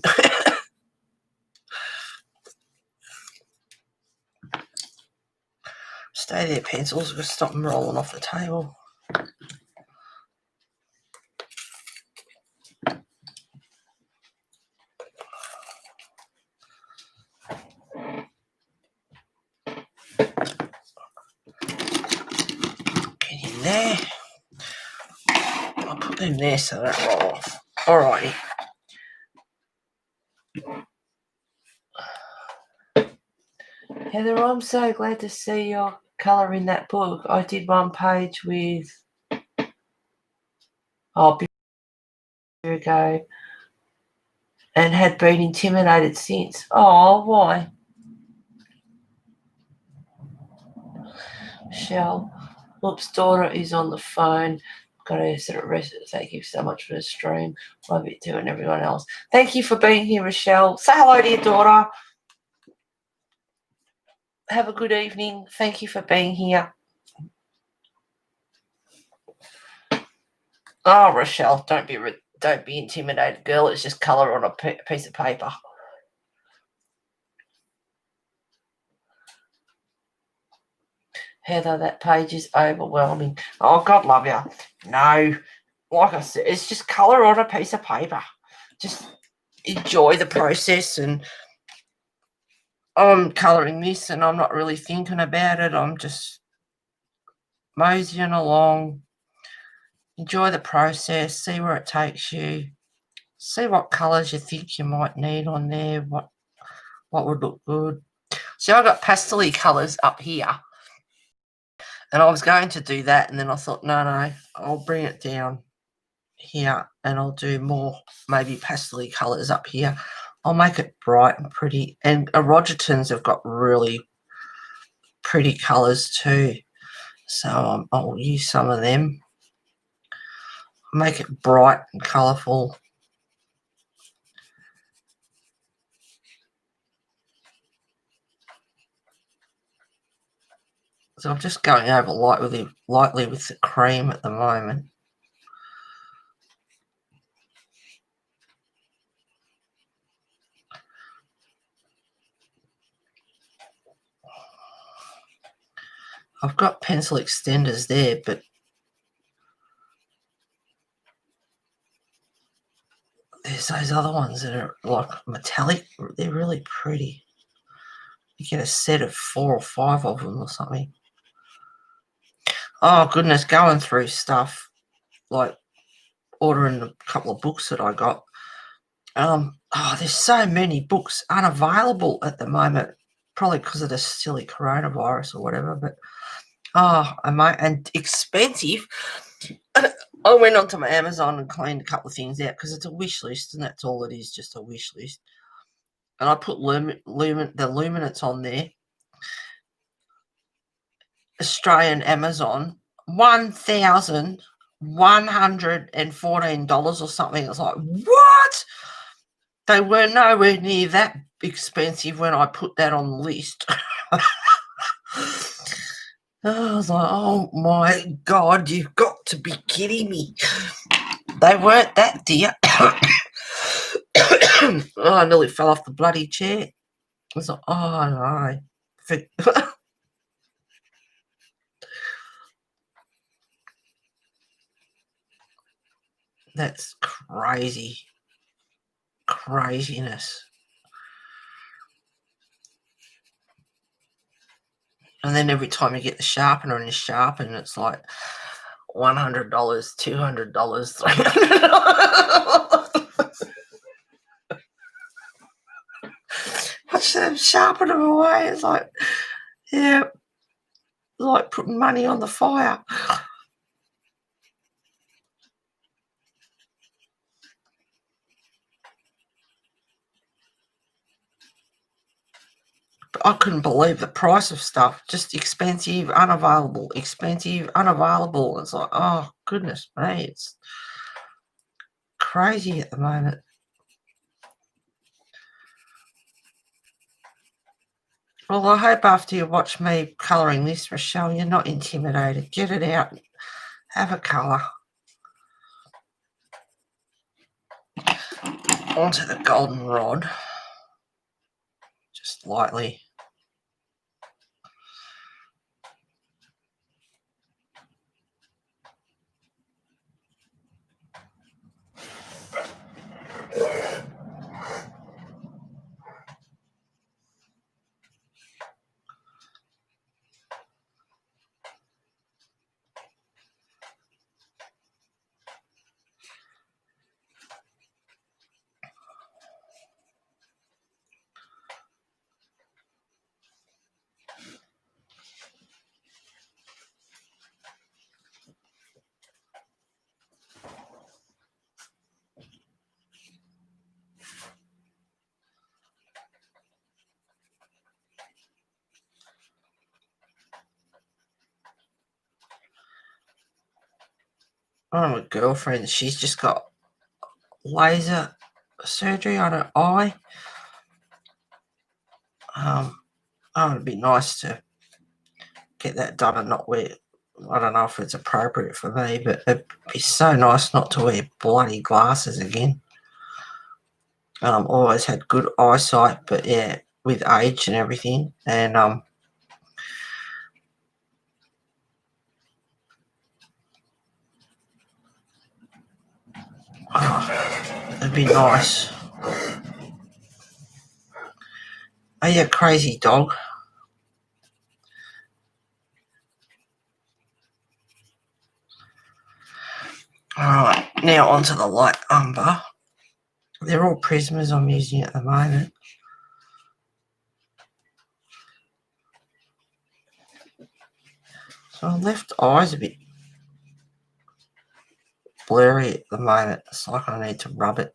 Stay there, pencils. We'll stop them rolling off the table. Get in there. I'll put them there so they don't roll off. Alrighty. Heather, I'm so glad to see your colour in that book. I did one page with a year ago and had been intimidated since. Oh, why? Michelle, Whoop's daughter is on the phone. Got to set a rest. Thank you so much for the stream. Love you too, and everyone else. Thank you for being here, Michelle. Say hello to your daughter. Have a good evening. Thank you for being here. Oh, Rochelle, don't be intimidated, girl. It's just colour on a piece of paper. Heather, that page is overwhelming. Oh, God love you. No, like I said, it's just colour on a piece of paper. Just enjoy the process. And I'm colouring this and I'm not really thinking about it. I'm just moseying along. Enjoy the process. See where it takes you. See what colours you think you might need on there. What would look good. So I've got pastel-y colours up here. And I was going to do that, and then I thought, no, I'll bring it down here, and I'll do more maybe pastel-y colours up here. I'll make it bright and pretty. And Erogenons have got really pretty colours too. So I'll use some of them. Make it bright and colourful. So I'm just going over lightly with the cream at the moment. I've got pencil extenders there, but there's those other ones that are like metallic. They're really pretty. You get a set of 4 or 5 of them or something. Oh, goodness, going through stuff, like ordering a couple of books that I got. There's so many books unavailable at the moment, probably because of the silly coronavirus or whatever, but and expensive. I went onto my Amazon and cleaned a couple of things out because it's a wish list, and that's all it is, just a wish list. And I put the luminates on there. Australian Amazon, $1,114 or something. It's like, what? They were nowhere near that expensive when I put that on the list. I was like, oh my God, you've got to be kidding me. They weren't that dear. Oh, I nearly fell off the bloody chair. I was like, oh no. That's crazy. Craziness. And then every time you get the sharpener and you sharpen, it's like $100, $200, $300. I should have sharpened them away. It's like, yeah, like putting money on the fire. But I couldn't believe the price of stuff. Just expensive, unavailable, expensive, unavailable. It's like, oh, goodness me. It's crazy at the moment. Well, I hope after you watch me colouring this, Rochelle, you're not intimidated. Get it out and have a colour. Onto the goldenrod. Just lightly. One of my girlfriends, she's just got laser surgery on her eye. It'd be nice to get that done and not wear. I don't know if it's appropriate for me, but it'd be so nice not to wear bloody glasses again. Always had good eyesight, but yeah, with age and everything, and it'd be nice. Oh, you crazy dog. Alright, now onto the light umber. They're all Prismas I'm using at the moment. So my left eye's a bit blurry at the moment. It's like I need to rub it.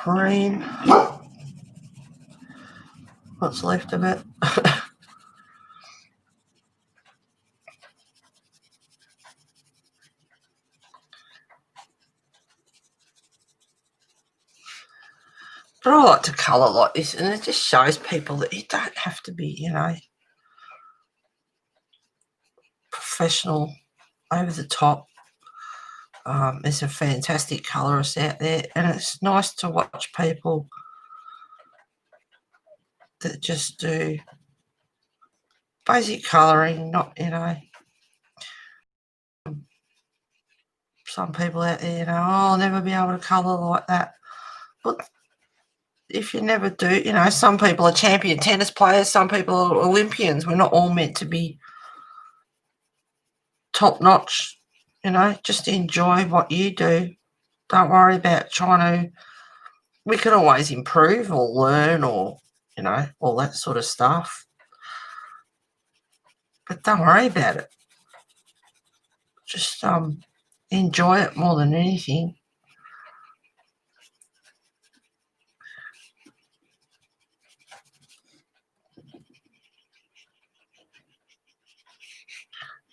cream. What's left of it. But I like to colour like this, and it just shows people that you don't have to be, you know, professional, over the top. There's some fantastic colourists out there, and it's nice to watch people that just do basic colouring, not, you know, some people out there, you know, oh, I'll never be able to colour like that. But if you never do, you know, some people are champion tennis players, some people are Olympians. We're not all meant to be top notch, you know, just enjoy what you do. Don't worry about trying to, we can always improve or learn or, you know, all that sort of stuff. But don't worry about it. Just enjoy it more than anything.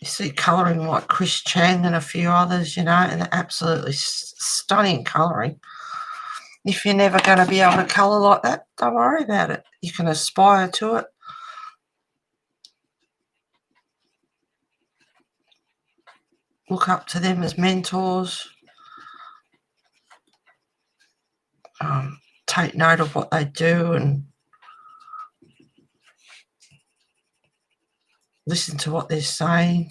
You see colouring like Chris Chang and a few others, you know, and absolutely stunning colouring. If you're never going to be able to colour like that, don't worry about it. You can aspire to it. Look up to them as mentors. Take note of what they do and listen to what they're saying.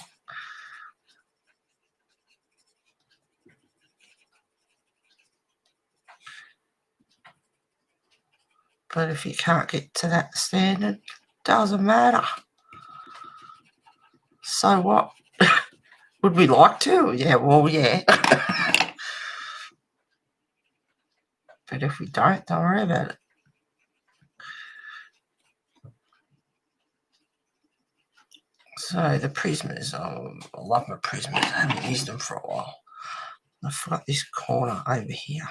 But if you can't get to that standard, it doesn't matter. So what? Would we like to? Yeah, well, yeah. But if we don't worry about it. So the Prismas, I love my Prismas. I haven't used them for a while. I've got this corner over here.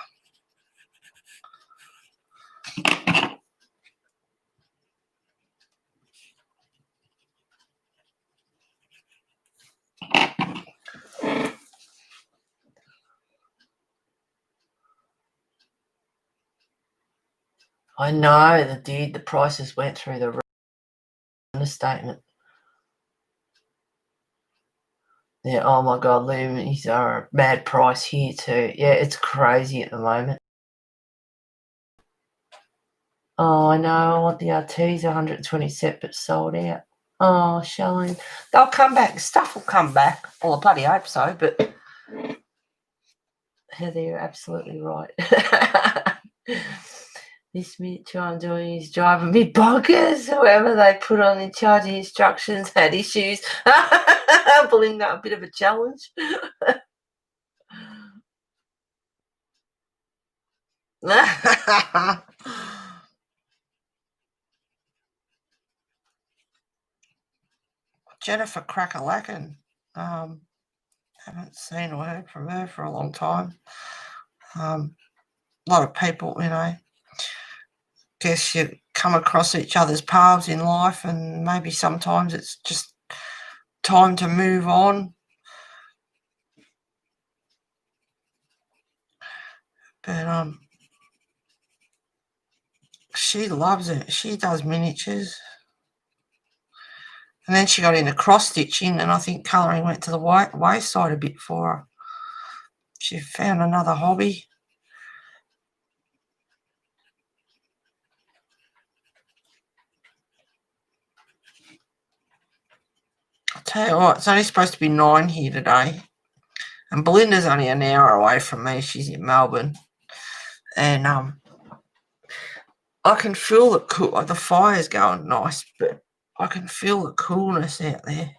I know, the prices went through the roof. Understatement. Yeah, oh my God, Lumens are a mad price here too. Yeah, it's crazy at the moment. Oh, I know, I want the RTs, 120 set, but sold out. Oh, shame. They'll come back. Stuff will come back. Well, I bloody hope so, but Heather, you're absolutely right. This Mitchell I'm doing is driving me bonkers. Whoever they put on in charge of instructions had issues. Pulling that a bit of a challenge. Jennifer Cracker-Lacken. Haven't seen or heard from her for a long time. A lot of people, you know, guess you come across each other's paths in life, and maybe sometimes it's just time to move on. But she loves it. She does miniatures. And then she got into cross-stitching, and I think colouring went to the wayside a bit for her. She found another hobby. I'll tell you what, it's only supposed to be 9 here today. And Belinda's only an hour away from me. She's in Melbourne. And I can feel the fire's going nice, but I can feel the coolness out there.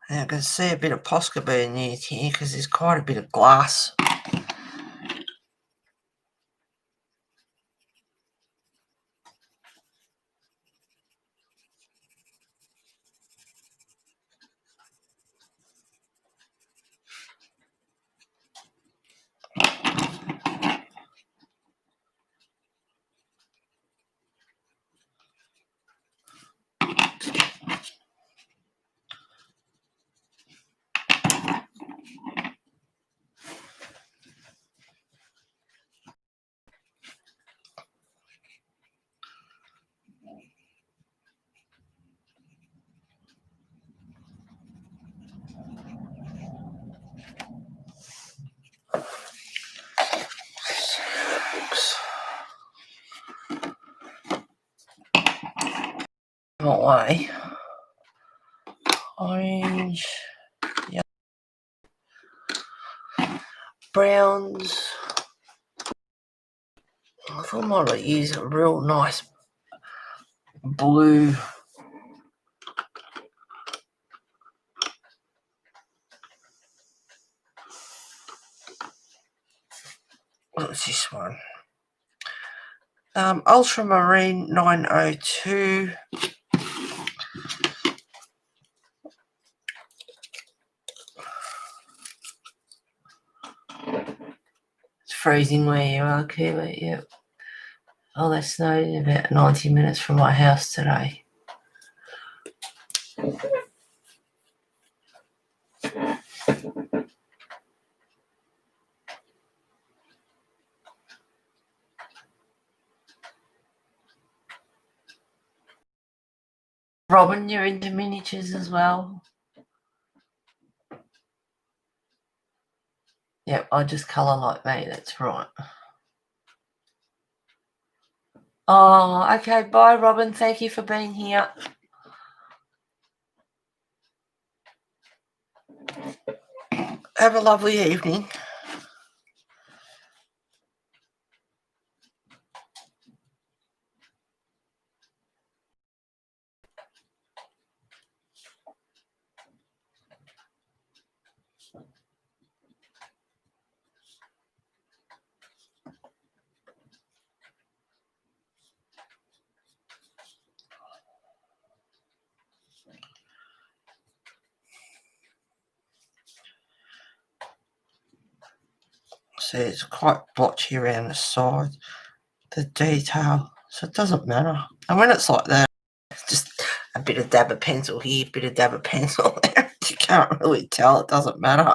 And I can see a bit of Posca being used here because there's quite a bit of glass. my way. Orange, yellow, browns. I thought I might use a real nice blue. What's this one? Ultramarine 902. It's freezing where you are, Kiwi. Yep. Oh, they snowed in about 90 minutes from my house today. Robin, you're into miniatures as well? Yep, I just colour like me, that's right. Oh, okay, bye Robin, thank you for being here. Have a lovely evening. See, it's quite blotchy around the side, the detail, so it doesn't matter. And when it's like that, it's just a bit of dab of pencil here, bit of dab of pencil there. You can't really tell, it doesn't matter.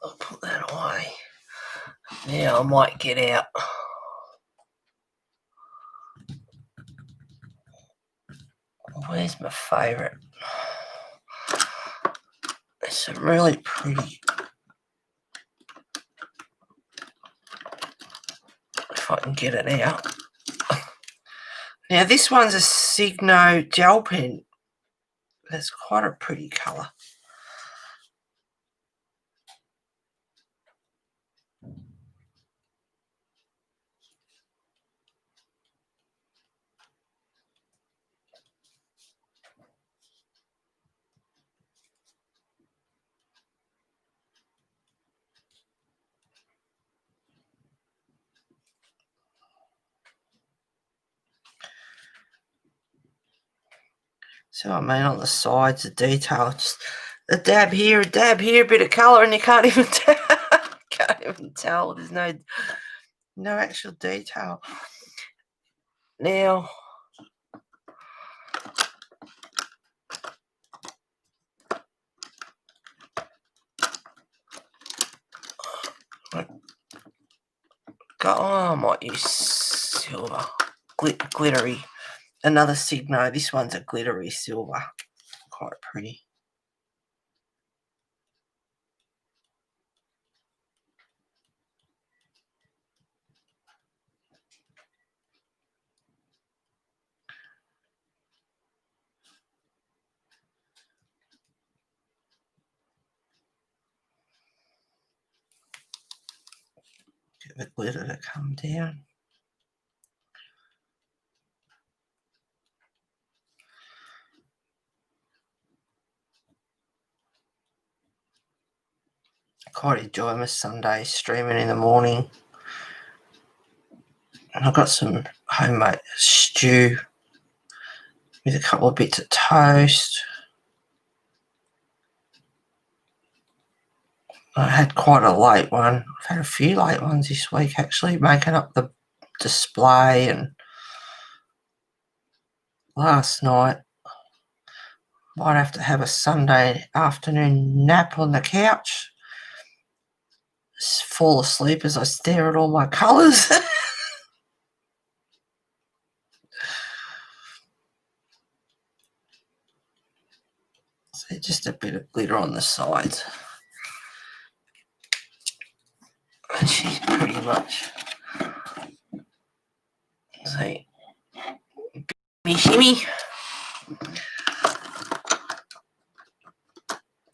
I'll put that away. Now I might get out. Where's my favourite? There's some really pretty. If I can get it out. Now this one's a Signo gel pen. That's quite a pretty colour. So I mean on the sides, the detail, just a dab here, a bit of colour, and you can't even tell. Can't even tell. There's no actual detail. Now, I might use silver, glittery. Another Signo. This one's a glittery silver. Quite pretty. Get the glitter to come down. Quite enjoy my Sunday streaming in the morning. And I've got some homemade stew with a couple of bits of toast. I had quite a late one. I've had a few late ones this week, actually, making up the display. And last night, might have to have a Sunday afternoon nap on the couch. Just fall asleep as I stare at all my colours. So just a bit of glitter on the sides. And she's pretty much, see, shimmy.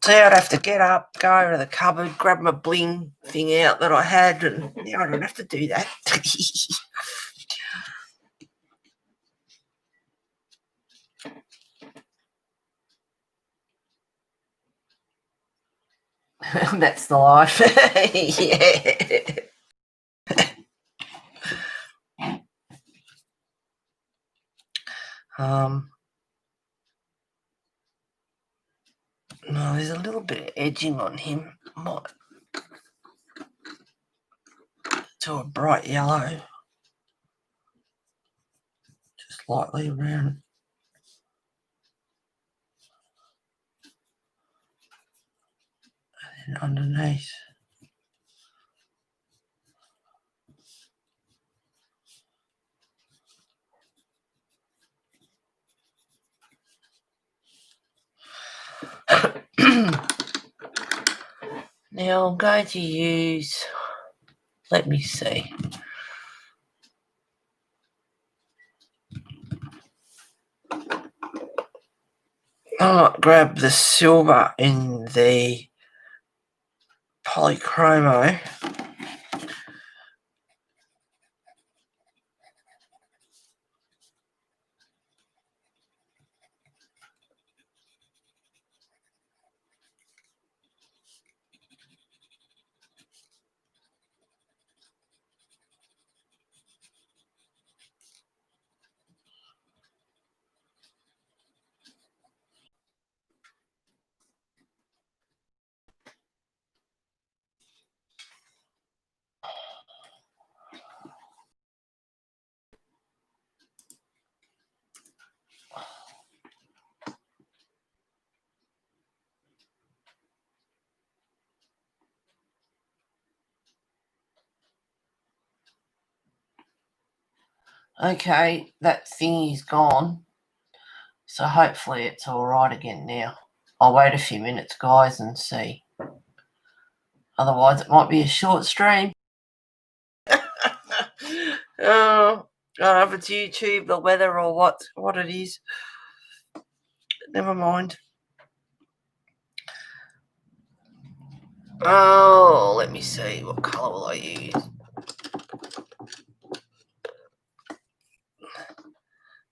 So I'd have to get up, go over to the cupboard, grab my bling thing out that I had, and now I don't have to do that. That's the life. Yeah. No, there's a little bit of edging on him. Might to a bright yellow. Just lightly around. And then underneath. Now I'm going to use, let me see. I might grab the silver in the polychromo. Okay, that thingy's gone. So hopefully it's all right again now. I'll wait a few minutes, guys, and see. Otherwise, it might be a short stream. Oh, I don't know if it's YouTube, the weather, or what it is. Never mind. Oh, let me see. What colour will I use?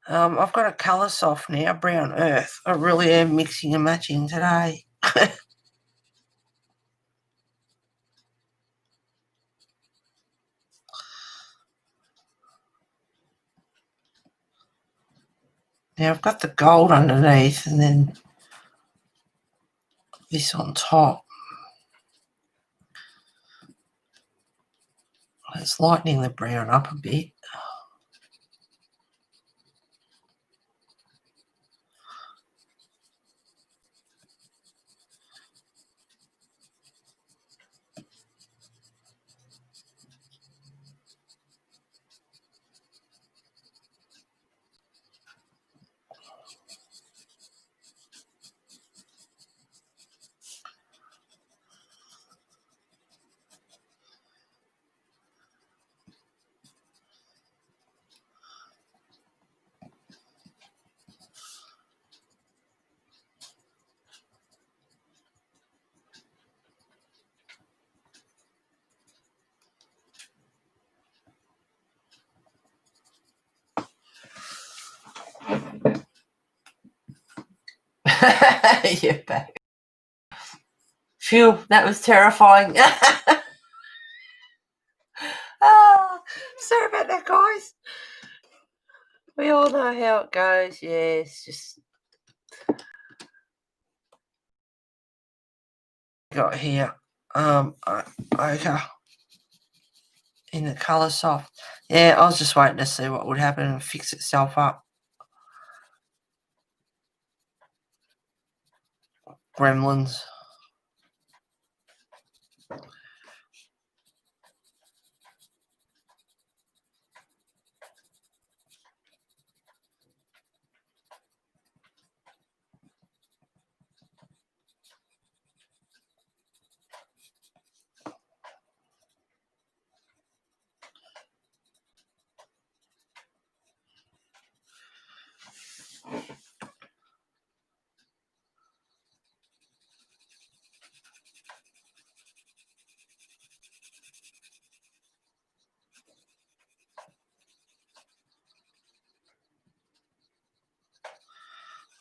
I've got a colour soft now, brown earth. I really am mixing and matching today. Now I've got the gold underneath and then this on top. It's lightening the brown up a bit. You're back. Phew, that was terrifying. Oh, sorry about that, guys. We all know how it goes. Yeah, it's just got here. Ochre in the colour soft. Yeah, I was just waiting to see what would happen and fix itself up. Gremlins.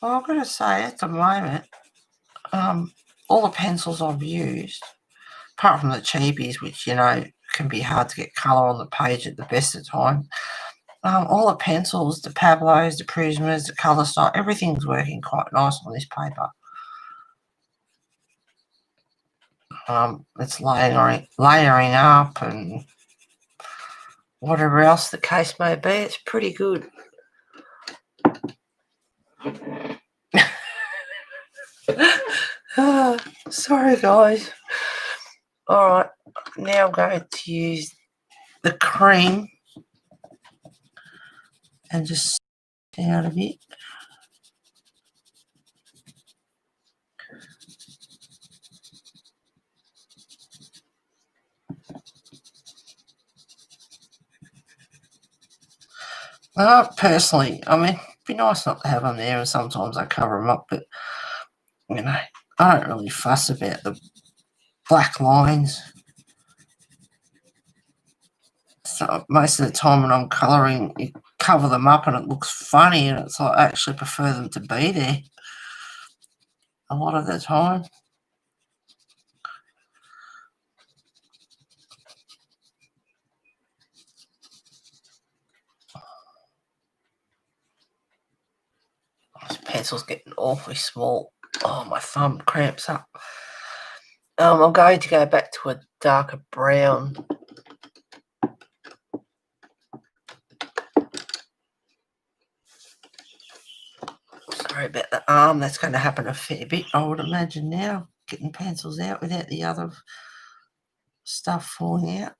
Well, I've got to say, at the moment, all the pencils I've used, apart from the cheapies, which, can be hard to get colour on the page at the best of time, all the pencils, the Pablos, the Prismas, the Colour Style, everything's working quite nice on this paper. It's layering up and whatever else the case may be. It's pretty good. Sorry, guys. All right, now I'm going to use the cream and just out a bit. Personally, it'd be nice not to have them there, and sometimes I cover them up, but, I don't really fuss about the black lines. So most of the time when I'm colouring, you cover them up and it looks funny, and it's like I actually prefer them to be there a lot of the time. This pencil's getting awfully small. Oh, my thumb cramps up. I'm going to go back to a darker brown. Sorry about the arm. That's going to happen a fair bit, I would imagine now, getting pencils out without the other stuff falling out.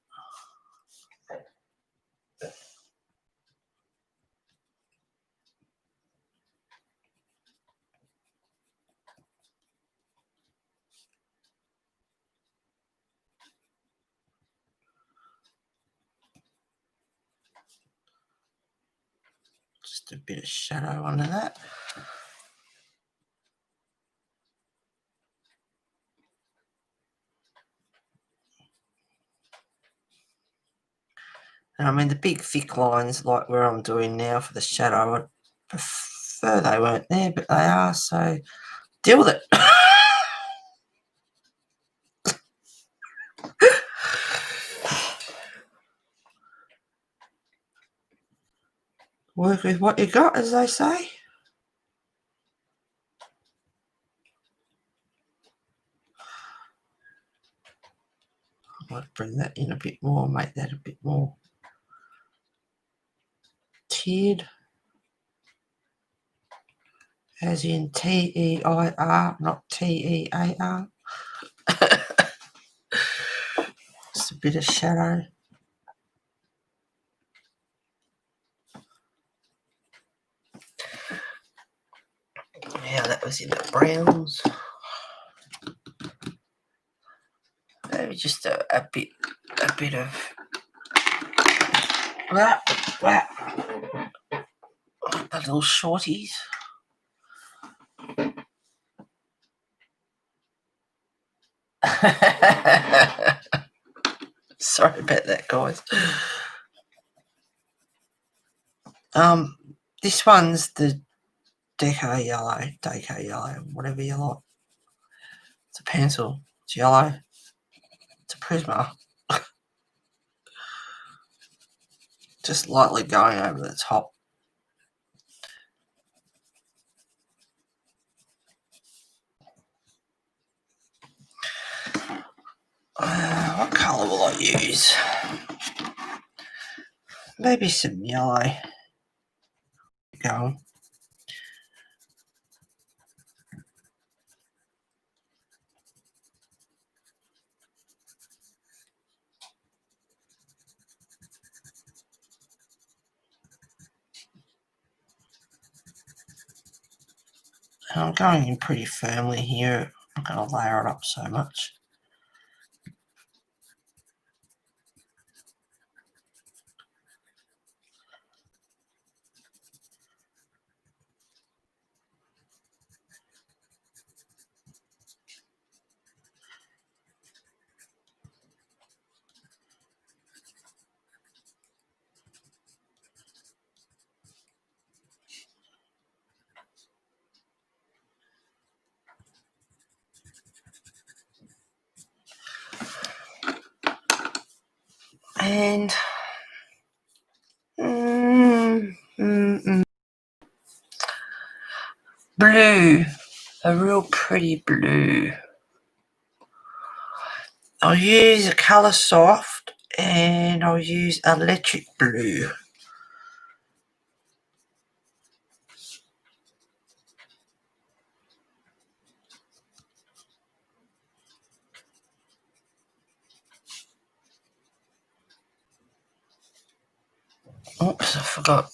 Just a bit of shadow under that. And the big thick lines, like where I'm doing now for the shadow, I prefer they weren't there, but they are, so deal with it. Work with what you got, as they say. I might bring that in a bit more, make that a bit more tiered. As in T-E-I-R, not T-E-A-R. Just a bit of shadow. Yeah, that was in the browns. Maybe just a bit of that. The little shorties. Sorry about that, guys. This one's the Deco Yellow, whatever you like. It's a pencil. It's yellow. It's a Prisma. Just lightly going over the top. what colour will I use? Maybe some yellow. Go. I'm going in pretty firmly here. I'm not going to layer it up so much. And blue, a real pretty blue. I'll use a colour soft and I'll use electric blue. Oops, I forgot.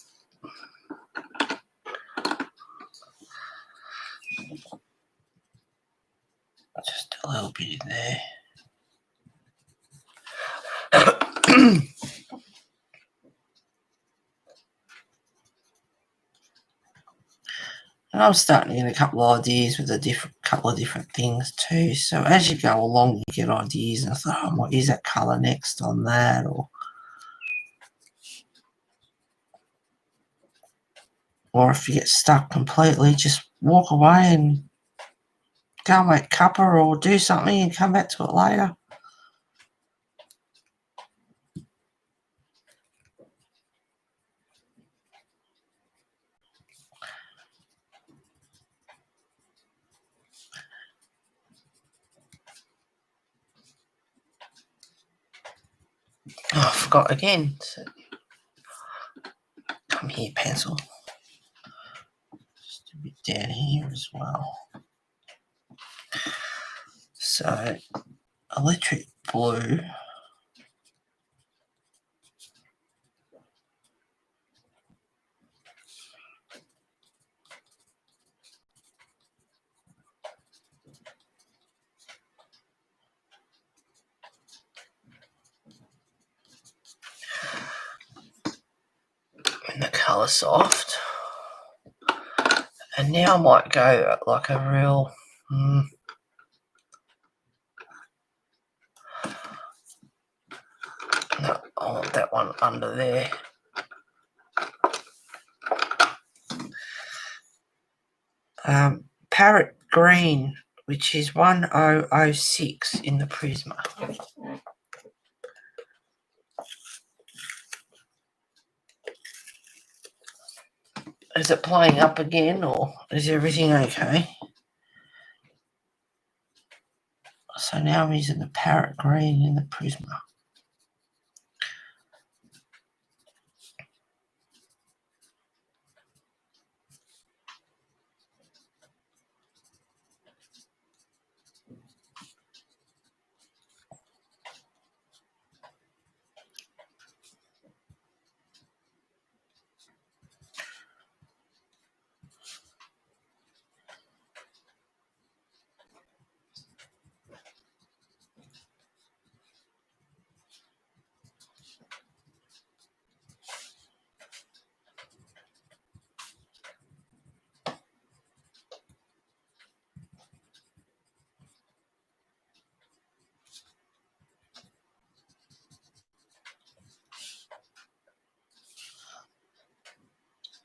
Just a little bit in there. And I'm starting to get a couple of ideas with a couple of different things too. So as you go along, you get ideas, and I thought, I might use that colour next on that, or if you get stuck completely, just walk away and go and make cuppa or do something and come back to it later. Oh, I forgot again. So, come here, pencil. Just a bit down here as well. So, electric blue. And the colour soft. And now I might go like a real... no, I want that one under there. Parrot green, which is 1006 in the Prisma. Is it playing up again, or is everything okay? So now I'm using the parrot green in the Prisma.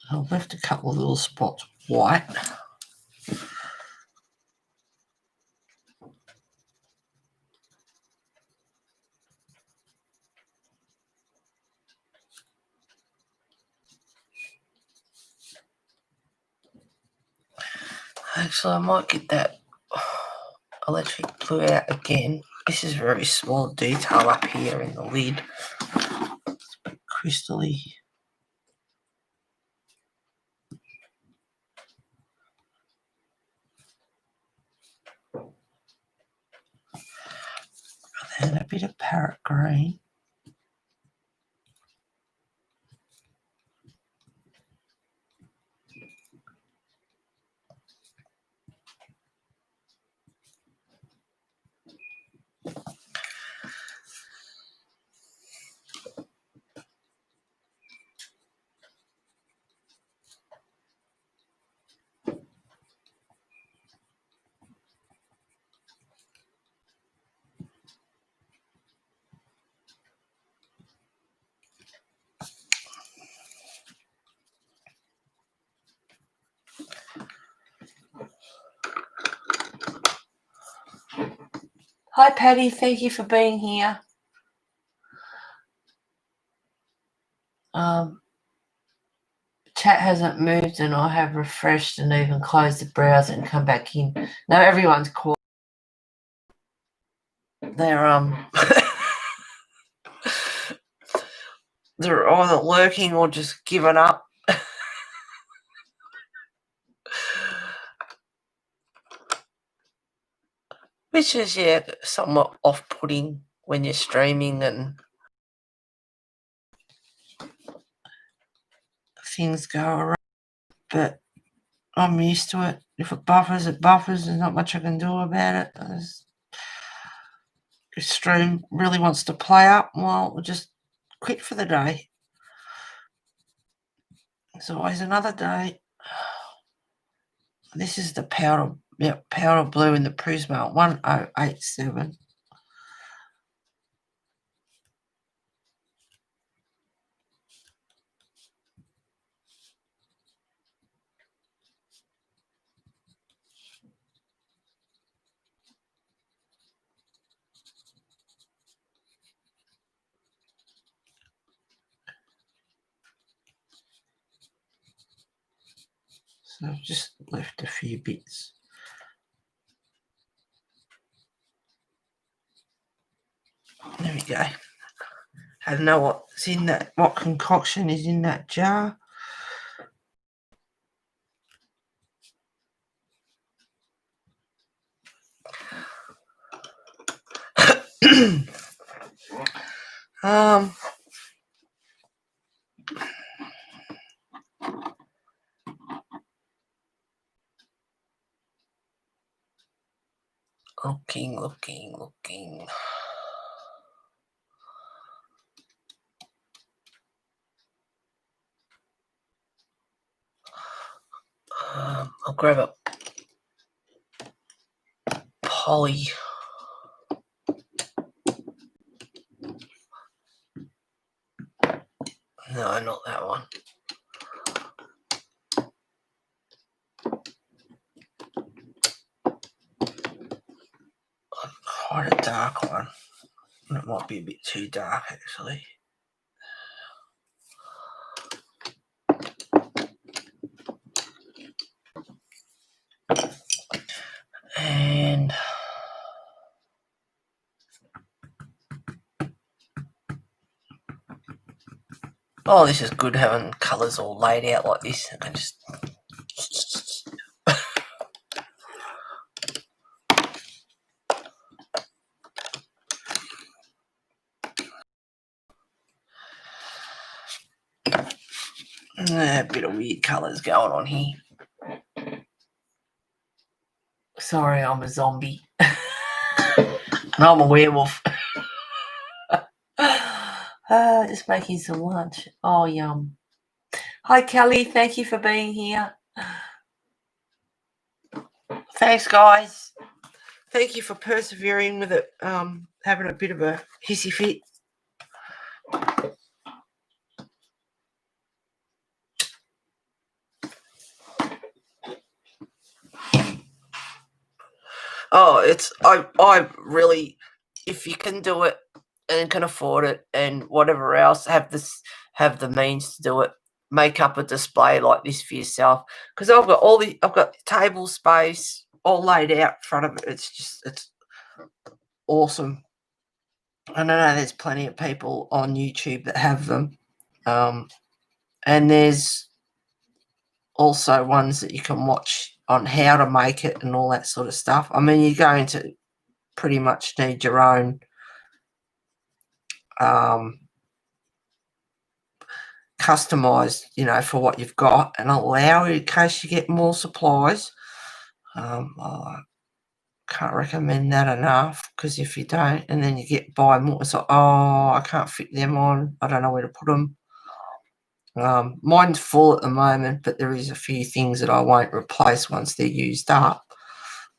I've left a couple of little spots white. Actually, I might get that electric blue out again This is a very small detail up here in the lid. It's a bit crystally. And a bit of parrot green. Hi Patty, thank you for being here. Chat hasn't moved and I have refreshed and even closed the browser and come back in. Now everyone's quiet. They're they're either lurking or just given up. Which is, yeah, somewhat off-putting when you're streaming and things go around. But I'm used to it. If it buffers, it buffers. There's not much I can do about it. If stream really wants to play up, well, we'll just quit for the day. There's always another day. This is the powder blue in the Prisma 1087. So I've just left a few bits. There we go. I don't know what's in that, what concoction is in that jar. Looking. I'll grab a poly. No, not that one. Quite a dark one. It might be a bit too dark, actually. And oh, this is good having colours all laid out like this. I can just a bit of weird colours going on here. Sorry, I'm a zombie. No, I'm a werewolf. Just making some lunch. Oh, yum. Hi, Kelly. Thank you for being here. Thanks, guys. Thank you for persevering with it. Having a bit of a hissy fit. Oh, I really, if you can do it and can afford it and whatever else, have the means to do it, make up a display like this for yourself. Because I've got table space all laid out in front of it. It's awesome. And I know there's plenty of people on YouTube that have them. And there's also ones that you can watch on how to make it and all that sort of stuff. I mean, you're going to pretty much need your own customized, for what you've got, and allow in case you get more supplies. I can't recommend that enough, because if you don't and then you buy more, it's like, oh, I can't fit them on, I don't know where to put them. Mine's full at the moment, but there is a few things that I won't replace once they're used up.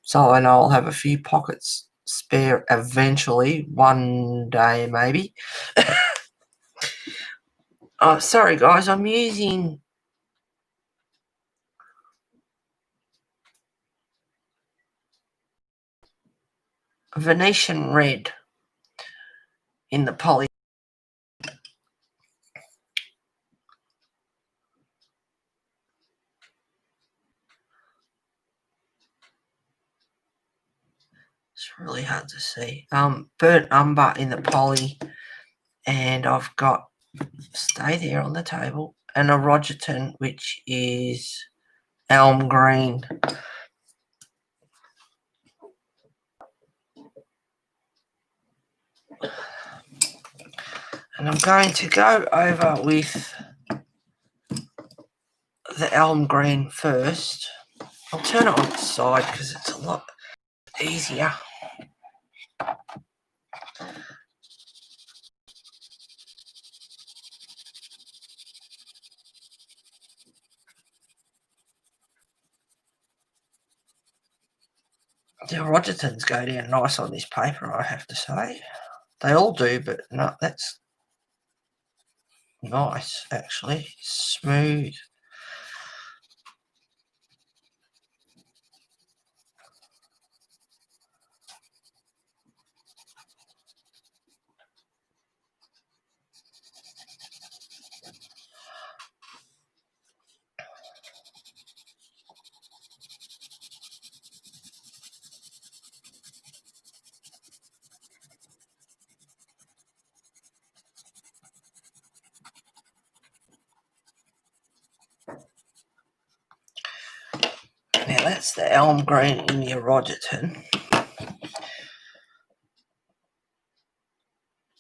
So I know I'll have a few pockets spare eventually, one day maybe. Oh, sorry guys, I'm using Venetian red in the poly. It's really hard to see. Burnt umber in the poly, and I've got Stay There on the table, and a Rogerton, which is elm green. And I'm going to go over with the elm green first. I'll turn it on the side because it's a lot easier. The Rogertons go down nice on this paper, I have to say. They all do, but no, that's nice, actually. Smooth. Now that's the elm green in your Rogerton.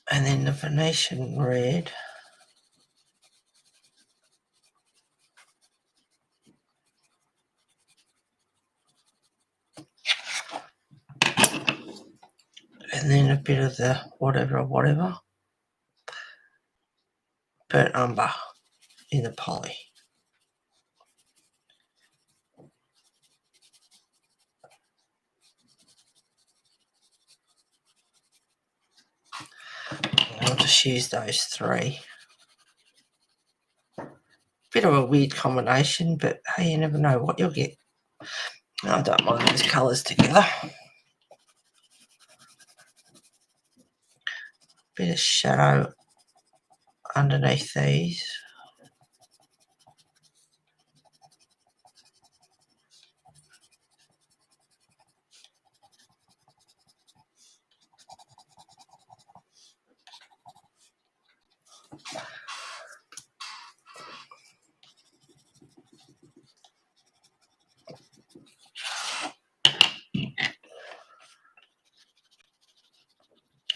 And then the Venetian red. And then a bit of the whatever. Burnt umber in the poly. I'll just use those three. Bit of a weird combination, but hey, you never know what you'll get. I don't mind those colours together. Bit of shadow underneath these.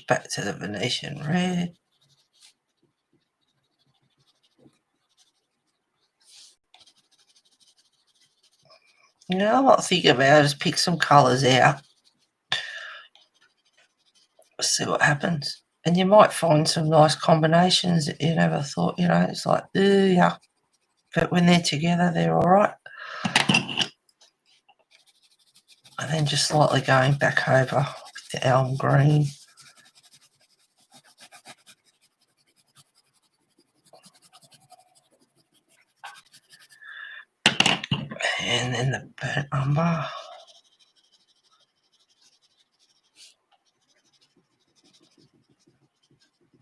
Back to the Venetian red. Now what I think about is pick some colours out. See what happens. And you might find some nice combinations that you never thought, it's like, yeah. But when they're together, they're all right. And then just slightly going back over with the elm green. And then the burnt umber.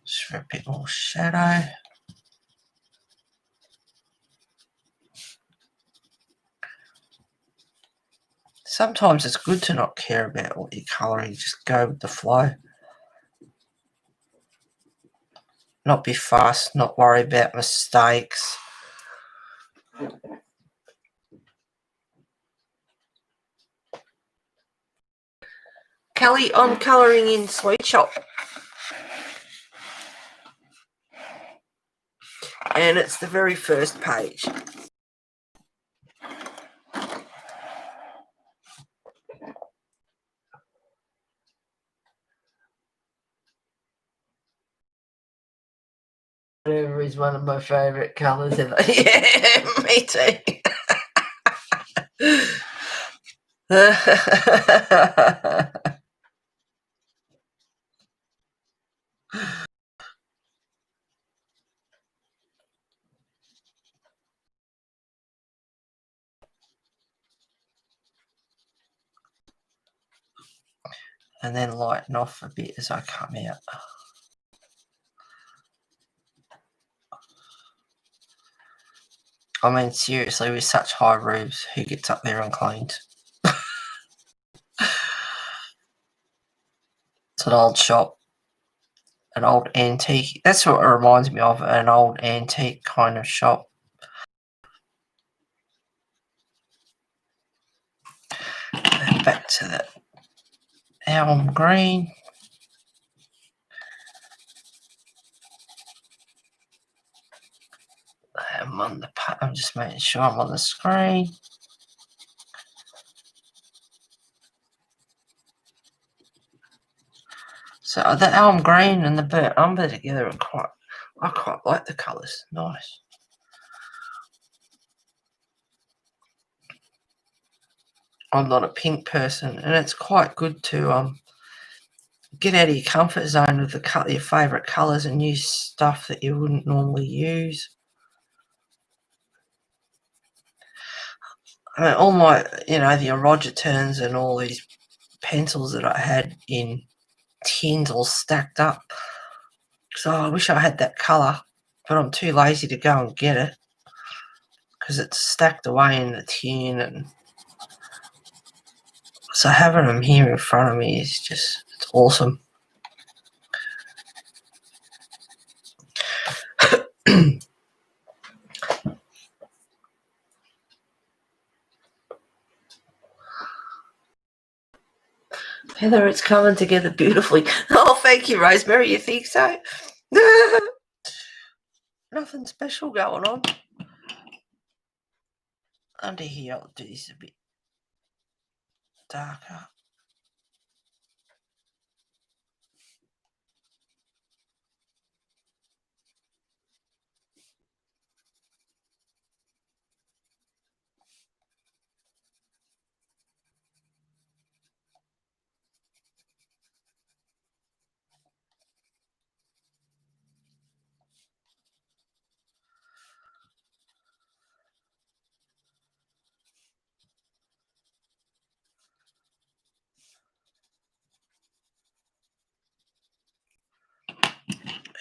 Just for a bit more shadow. Sometimes it's good to not care about what you're colouring, just go with the flow. Not be fast, not worry about mistakes. Kelly, I'm colouring in Sweet Shoppe. And it's the very first page. Whatever is one of my favourite colours ever. Yeah, me too. And then lighten off a bit as I come out. I mean, seriously, with such high roofs, who gets up there and cleans? It's an old shop, an old antique. That's what it reminds me of, an old antique kind of shop. And back to the elm green. I'm just making sure I'm on the screen. So the elm green and the burnt umber together are I quite like the colours. Nice. I'm not a pink person, and it's quite good to get out of your comfort zone with your favourite colours and use stuff that you wouldn't normally use. I mean, all my, the Erogeturns and all these pencils that I had in tins all stacked up. So I wish I had that colour, but I'm too lazy to go and get it because it's stacked away in the tin. And so having them here in front of me is it's awesome. Heather, it's coming together beautifully. Oh, thank you, Rosemary. You think so? Nothing special going on. Under here, I'll do this a bit darker.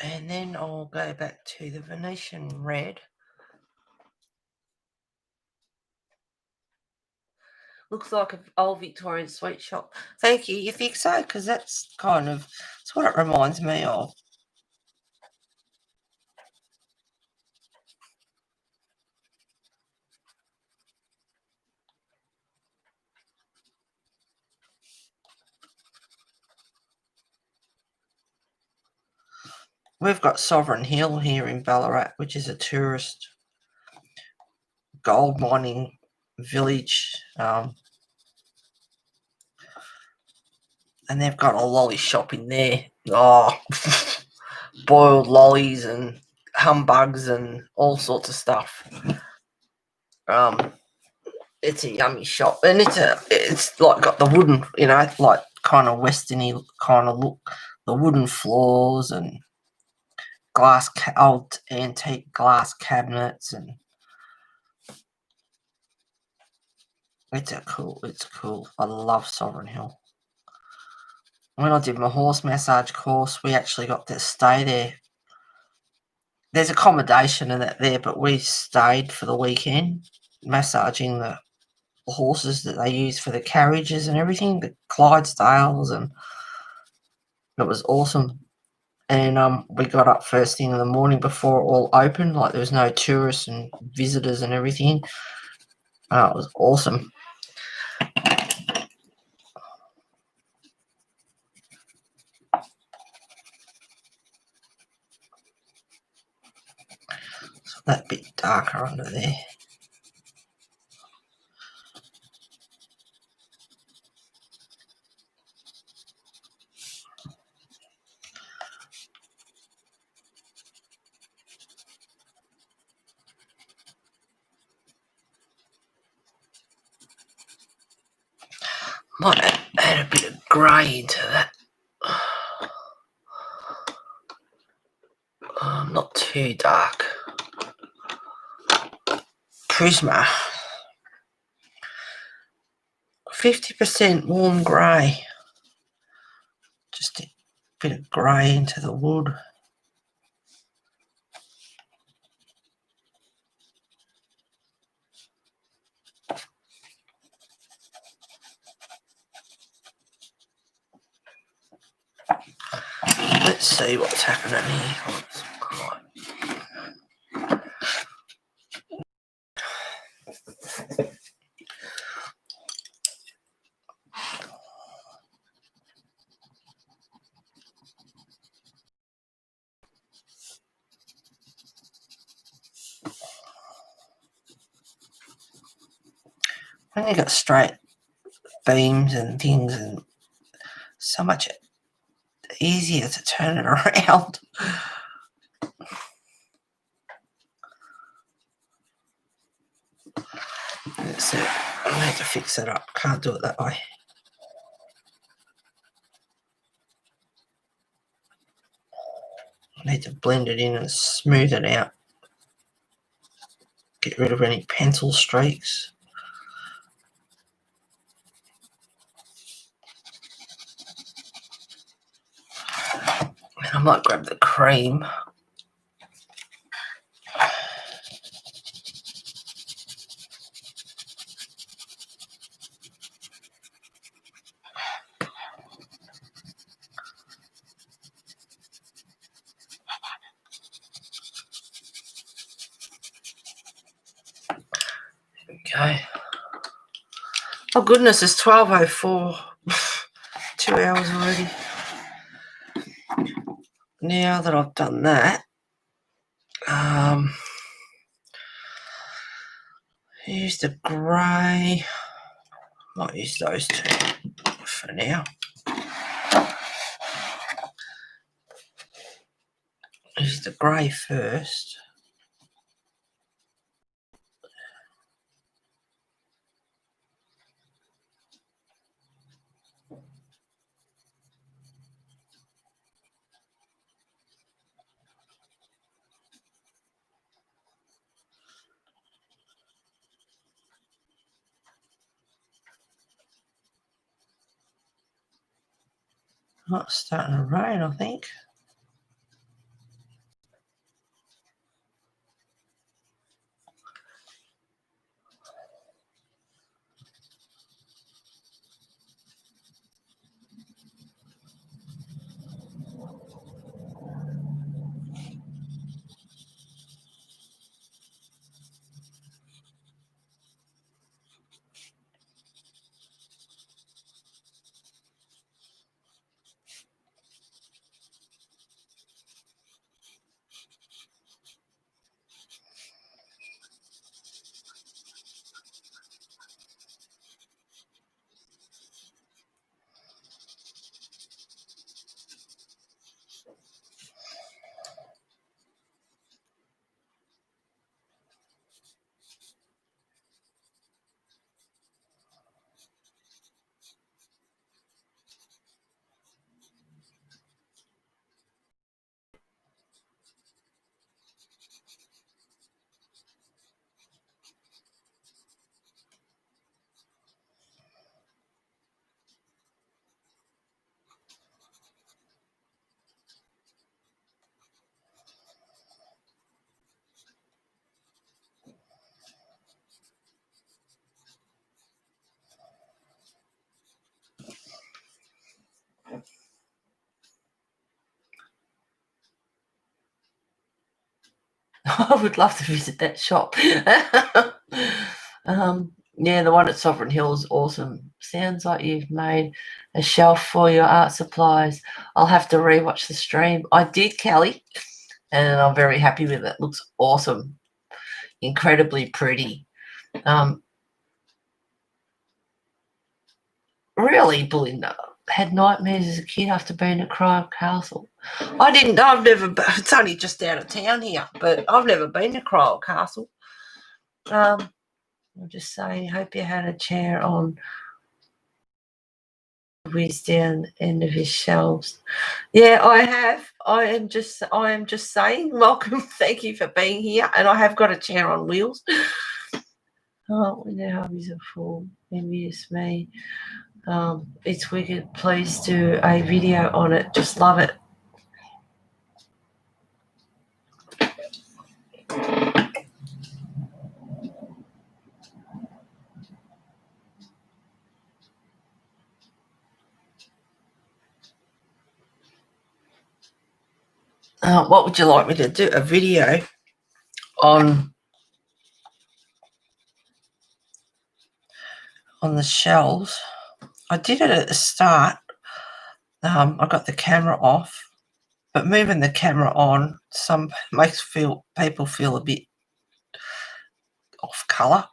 And then I'll go back to the Venetian red. Looks like an old Victorian sweet shop. Thank you. You think so? Because that's what it reminds me of. We've got Sovereign Hill here in Ballarat, which is a tourist gold mining village. And they've got a lolly shop in there. Oh, boiled lollies and humbugs and all sorts of stuff. It's a yummy shop, and it's like got the wooden, like kind of westerny kind of look, the wooden floors and old antique glass cabinets, and it's cool. I love Sovereign Hill. When I did my horse massage course, we actually got to stay there. There's accommodation and that there, but we stayed for the weekend massaging the horses that they use for the carriages and everything, the Clydesdales, and it was awesome. And we got up first thing in the morning before it all opened, like there was no tourists and visitors and everything. It was awesome. So that bit darker under there. Might add a bit of grey into that. Not too dark. Prisma. 50% warm grey. Just a bit of grey into the wood. Let's see what's happening here. When you got straight beams and things, and so much easier to turn it around. That's it. I need to fix it up. Can't do it that way. I need to blend it in and smooth it out. Get rid of any pencil streaks. And I might grab the cream. Okay. Oh goodness, it's 12:04. 2 hours already. Now that I've done that, use the grey. Might use those two for now. Use the grey first. Oh, it's starting to rain, I think. I would love to visit that shop. Yeah, the one at Sovereign Hill is awesome. Sounds like you've made a shelf for your art supplies. I'll have to rewatch the stream. I did, Kelly, and I'm very happy with it. Looks awesome. Incredibly pretty. Really, Belinda, had nightmares as a kid after being at Cryle Castle. I didn't. I've never. It's only just out of town here, but I've never been to Cryle Castle. I'll just say, hope you had a chair on whiz down the end of his shelves. Yeah, I have. I am just saying, welcome. Thank you for being here, and I have got a chair on wheels. Oh, when their hobbies are full, envious me. It's wicked. Please do a video on it. Just love it. What would you like me to do? A video on the shelves? I did it at the start. I got the camera off, but moving the camera on makes people feel a bit off colour.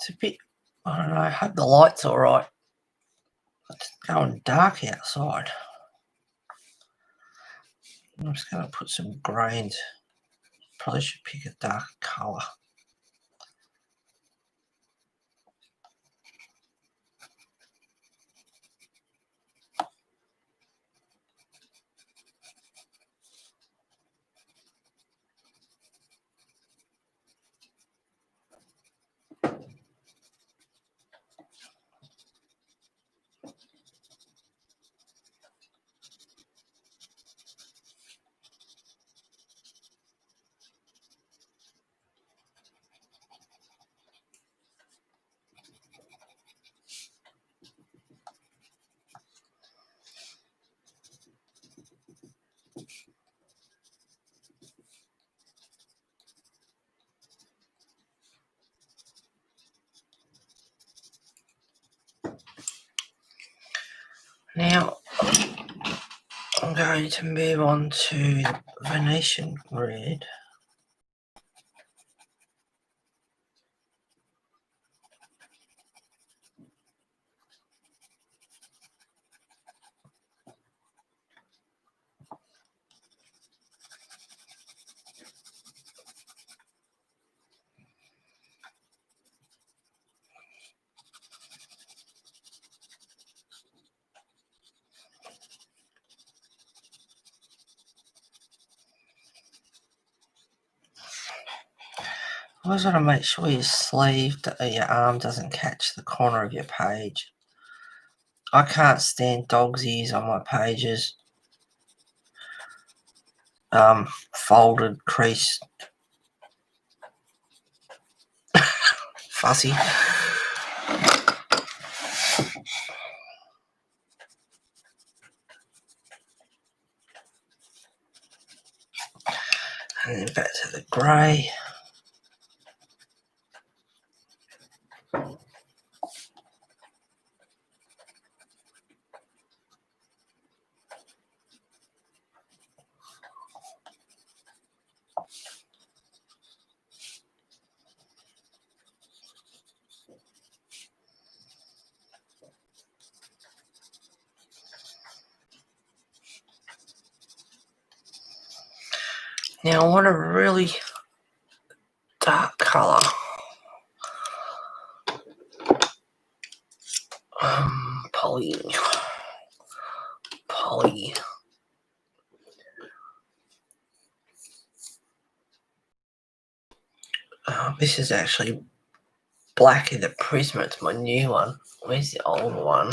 It's a bit, I don't know, I hope the light's all right. It's going dark outside. I'm just going to put some grains. Probably should pick a dark colour. Now, I'm going to move on to Venetian red. I always want to make sure your sleeve, your arm doesn't catch the corner of your page. I can't stand dog's ears on my pages. Folded, creased, fussy. And then back to the grey. Now I want a really dark colour. Poly. This is actually black in the Prisma. It's my new one. Where's the old one?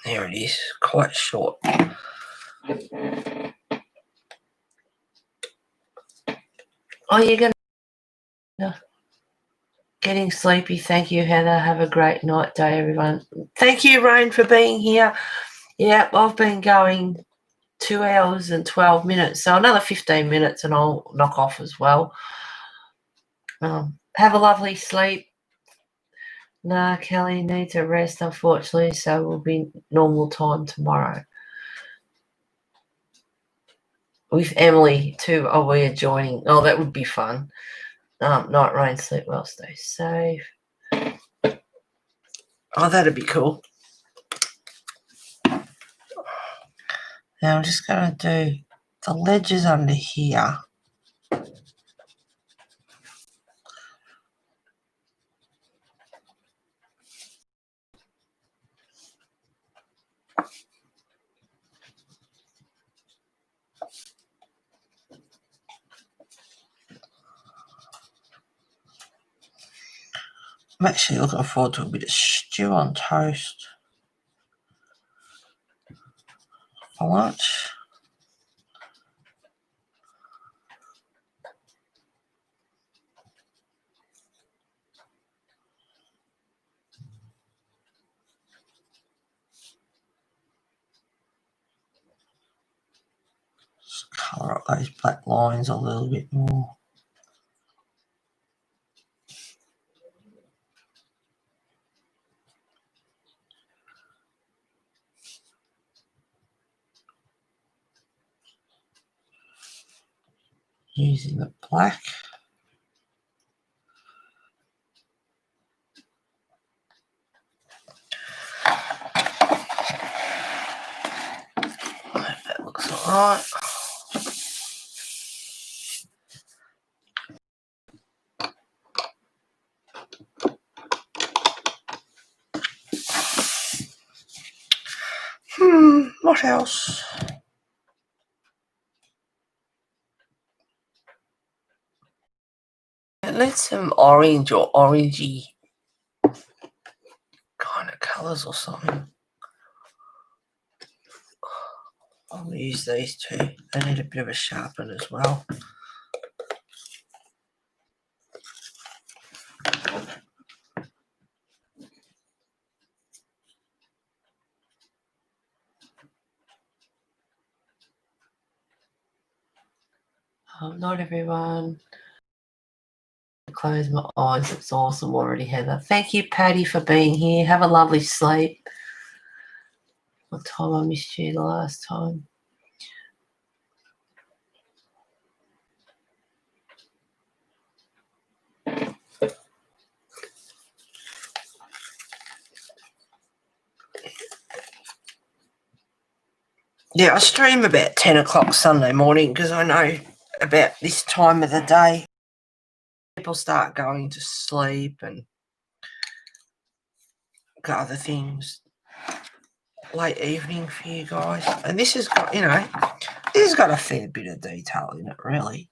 There it is. Quite short. Oh, you're going to... Getting sleepy. Thank you, Heather. Have a great night day, everyone. Thank you, Rain, for being here. Yeah, I've been going 2 hours and 12 minutes, so another 15 minutes and I'll knock off as well. Have a lovely sleep. Nah, Kelly needs a rest, unfortunately, so we'll be normal time tomorrow. With Emily, too. Oh, we are joining. Oh, that would be fun. Night, Rain, sleep well, stay safe. Oh, that'd be cool. Now I'm just going to do the ledges under here. I'm actually looking forward to a bit of stew on toast for lunch. Just colour up those black lines a little bit more. Using the black. I hope that looks alright. What else? It needs some orange or orangey kind of colours or something. I'll use these two. They need a bit of a sharpen as well. Not everyone. Close my eyes. It's awesome already, Heather. Thank you, Patty, for being here. Have a lovely sleep. What time I missed you the last time? Yeah, I stream about 10 o'clock Sunday morning because I know about this time of the day people start going to sleep and got other things. Late evening for you guys. And this has got, this has got a fair bit of detail in it, really.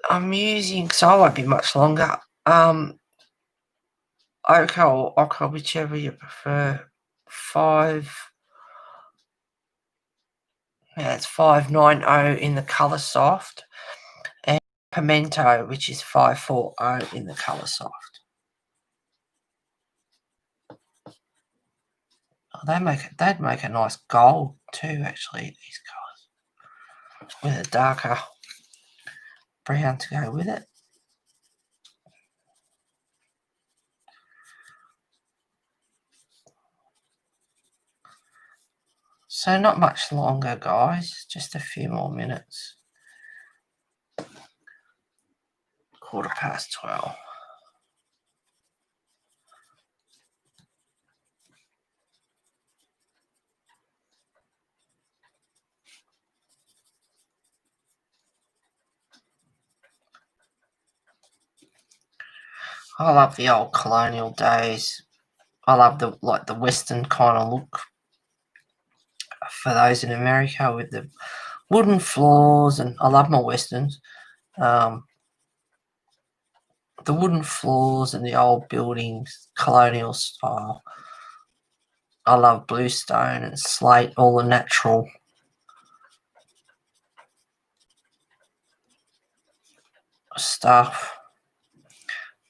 I'm using, so I won't be much longer. Ochre or ochre, whichever you prefer. It's 590 in the colour soft, and pimento, which is 540 in the colour soft. Oh, they'd make a nice gold too, actually, these colours, with a darker brown to go with it. So not much longer, guys, just a few more minutes. 12:15. I love the old colonial days I love the Western kind of look for those in America with the wooden floors, and I love my Westerns. The wooden floors and the old buildings, colonial style. I love bluestone and slate, all the natural stuff.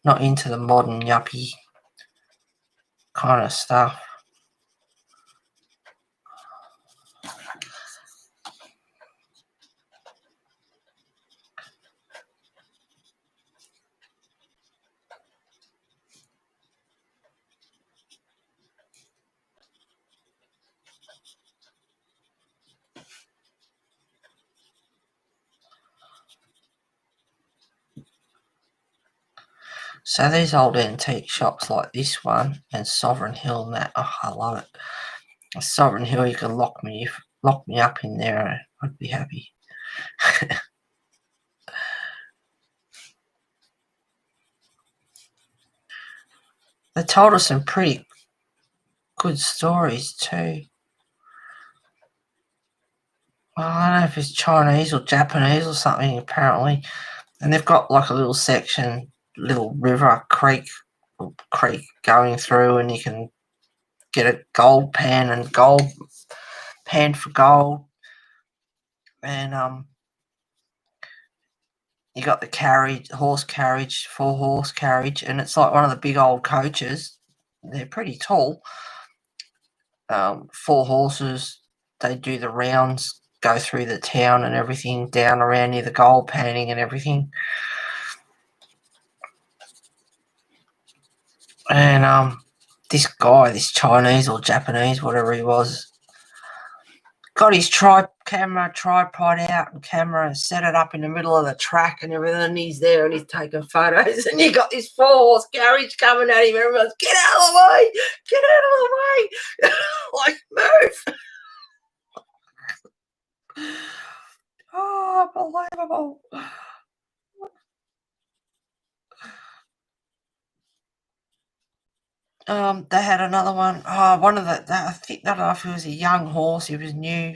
Not into the modern yuppie kind of stuff. So these old antique shops like this one and Sovereign Hill and that, oh, I love it. Sovereign Hill, you can lock me up in there, I'd be happy. They told us some pretty good stories too. Well, I don't know if it's Chinese or Japanese or something, apparently. And they've got like a little section, little river, creek going through, and you can get a gold pan and gold pan for gold. And you got the carriage, horse carriage, 4-horse carriage, and it's like one of the big old coaches. They're pretty tall. 4 horses. They do the rounds, go through the town and everything, down around near the gold panning and everything. And this guy, this Chinese or Japanese, whatever he was, got his tripod out and camera and set it up in the middle of the track and everything. And he's there and he's taking photos. And you got this 4-horse carriage coming at him. Everyone's, get out of the way, get out of the way. Like, move. Oh, unbelievable. They had another one. One of I think, I don't know if it was a young horse. He was new.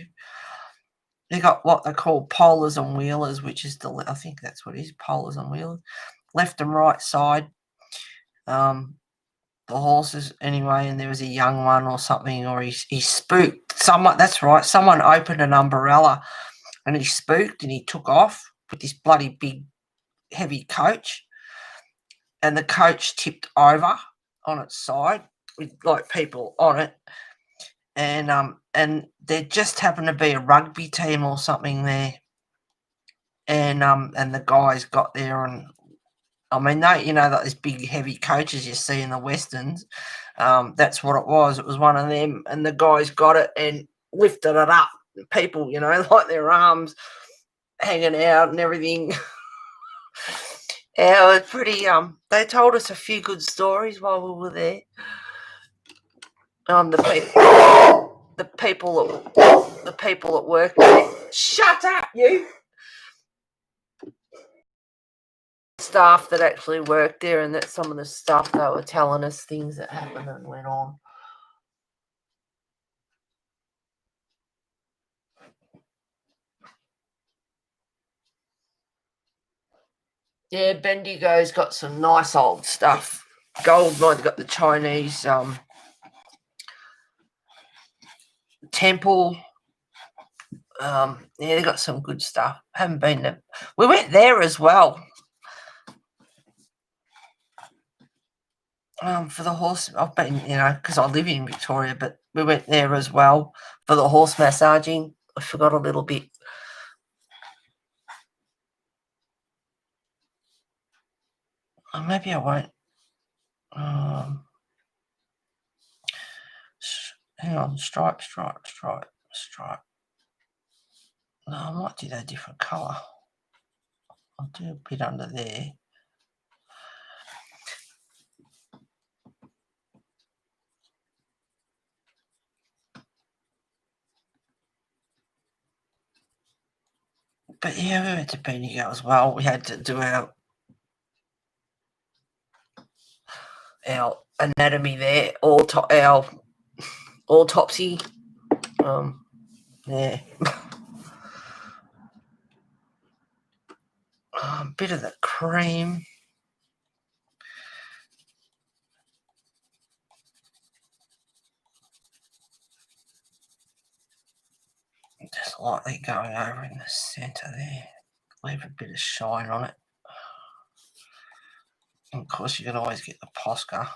They got what they call polars and wheelers, which is I think that's what it is, polars and wheelers, left and right side. The horses anyway, and there was a young one or something, or he spooked someone. That's right. Someone opened an umbrella, and he spooked, and he took off with this bloody big, heavy coach, and the coach tipped over on its side with like people on it, and there just happened to be a rugby team or something there, and the guys got there, and I mean, they, like these big heavy coaches you see in the westerns, that's what it was. It was one of them, and the guys got it and lifted it up. People, like their arms hanging out and everything. Yeah, it was pretty. They told us a few good stories while we were there. The people at work. Shut up, you. Staff that actually worked there, and that's some of the stuff they were telling us, things that happened and went on. Yeah, Bendigo's got some nice old stuff. Gold Mine's got the Chinese temple. Yeah, they got some good stuff. Haven't been there. We went there as well. For the horse, I've been, because I live in Victoria, but we went there as well for the horse massaging. I forgot a little bit. Maybe I won't. Hang on, stripe. No, I might do that different colour. I'll do a bit under there. But yeah, we went to Bendigo as well. We had to do our anatomy there, our autopsy. Yeah. A bit of the cream. Just lightly going over in the centre there. Leave a bit of shine on it. And of course, you can always get the Posca.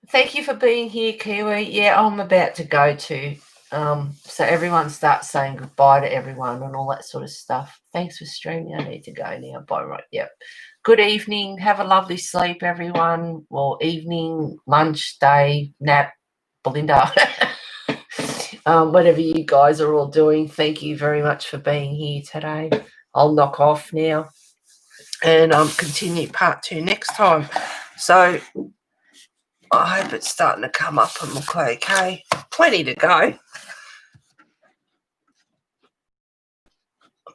Thank you for being here, Kiwi. Yeah, I'm about to go to. So everyone starts saying goodbye to everyone and all that sort of stuff. Thanks for streaming. I need to go now. Bye. Right. Yep. Good evening. Have a lovely sleep, everyone. Or evening, lunch, day, nap, Belinda. Whatever you guys are all doing. Thank you very much for being here today. I'll knock off now and continue part 2 next time. So I hope it's starting to come up and look okay. Plenty to go.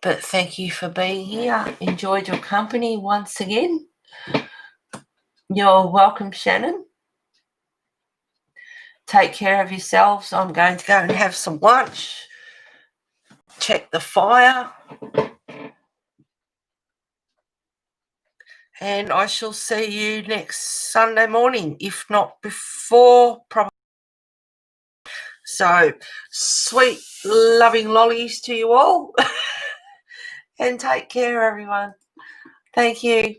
But thank you for being here. Enjoyed your company once again. You're welcome, Shannon. Take care of yourselves. I'm going to go and have some lunch. Check the fire. And I shall see you next Sunday morning, if not before, probably. So, sweet, loving lollies to you all. And take care, everyone. Thank you.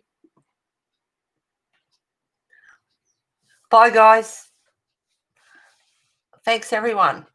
Bye, guys. Thanks, everyone.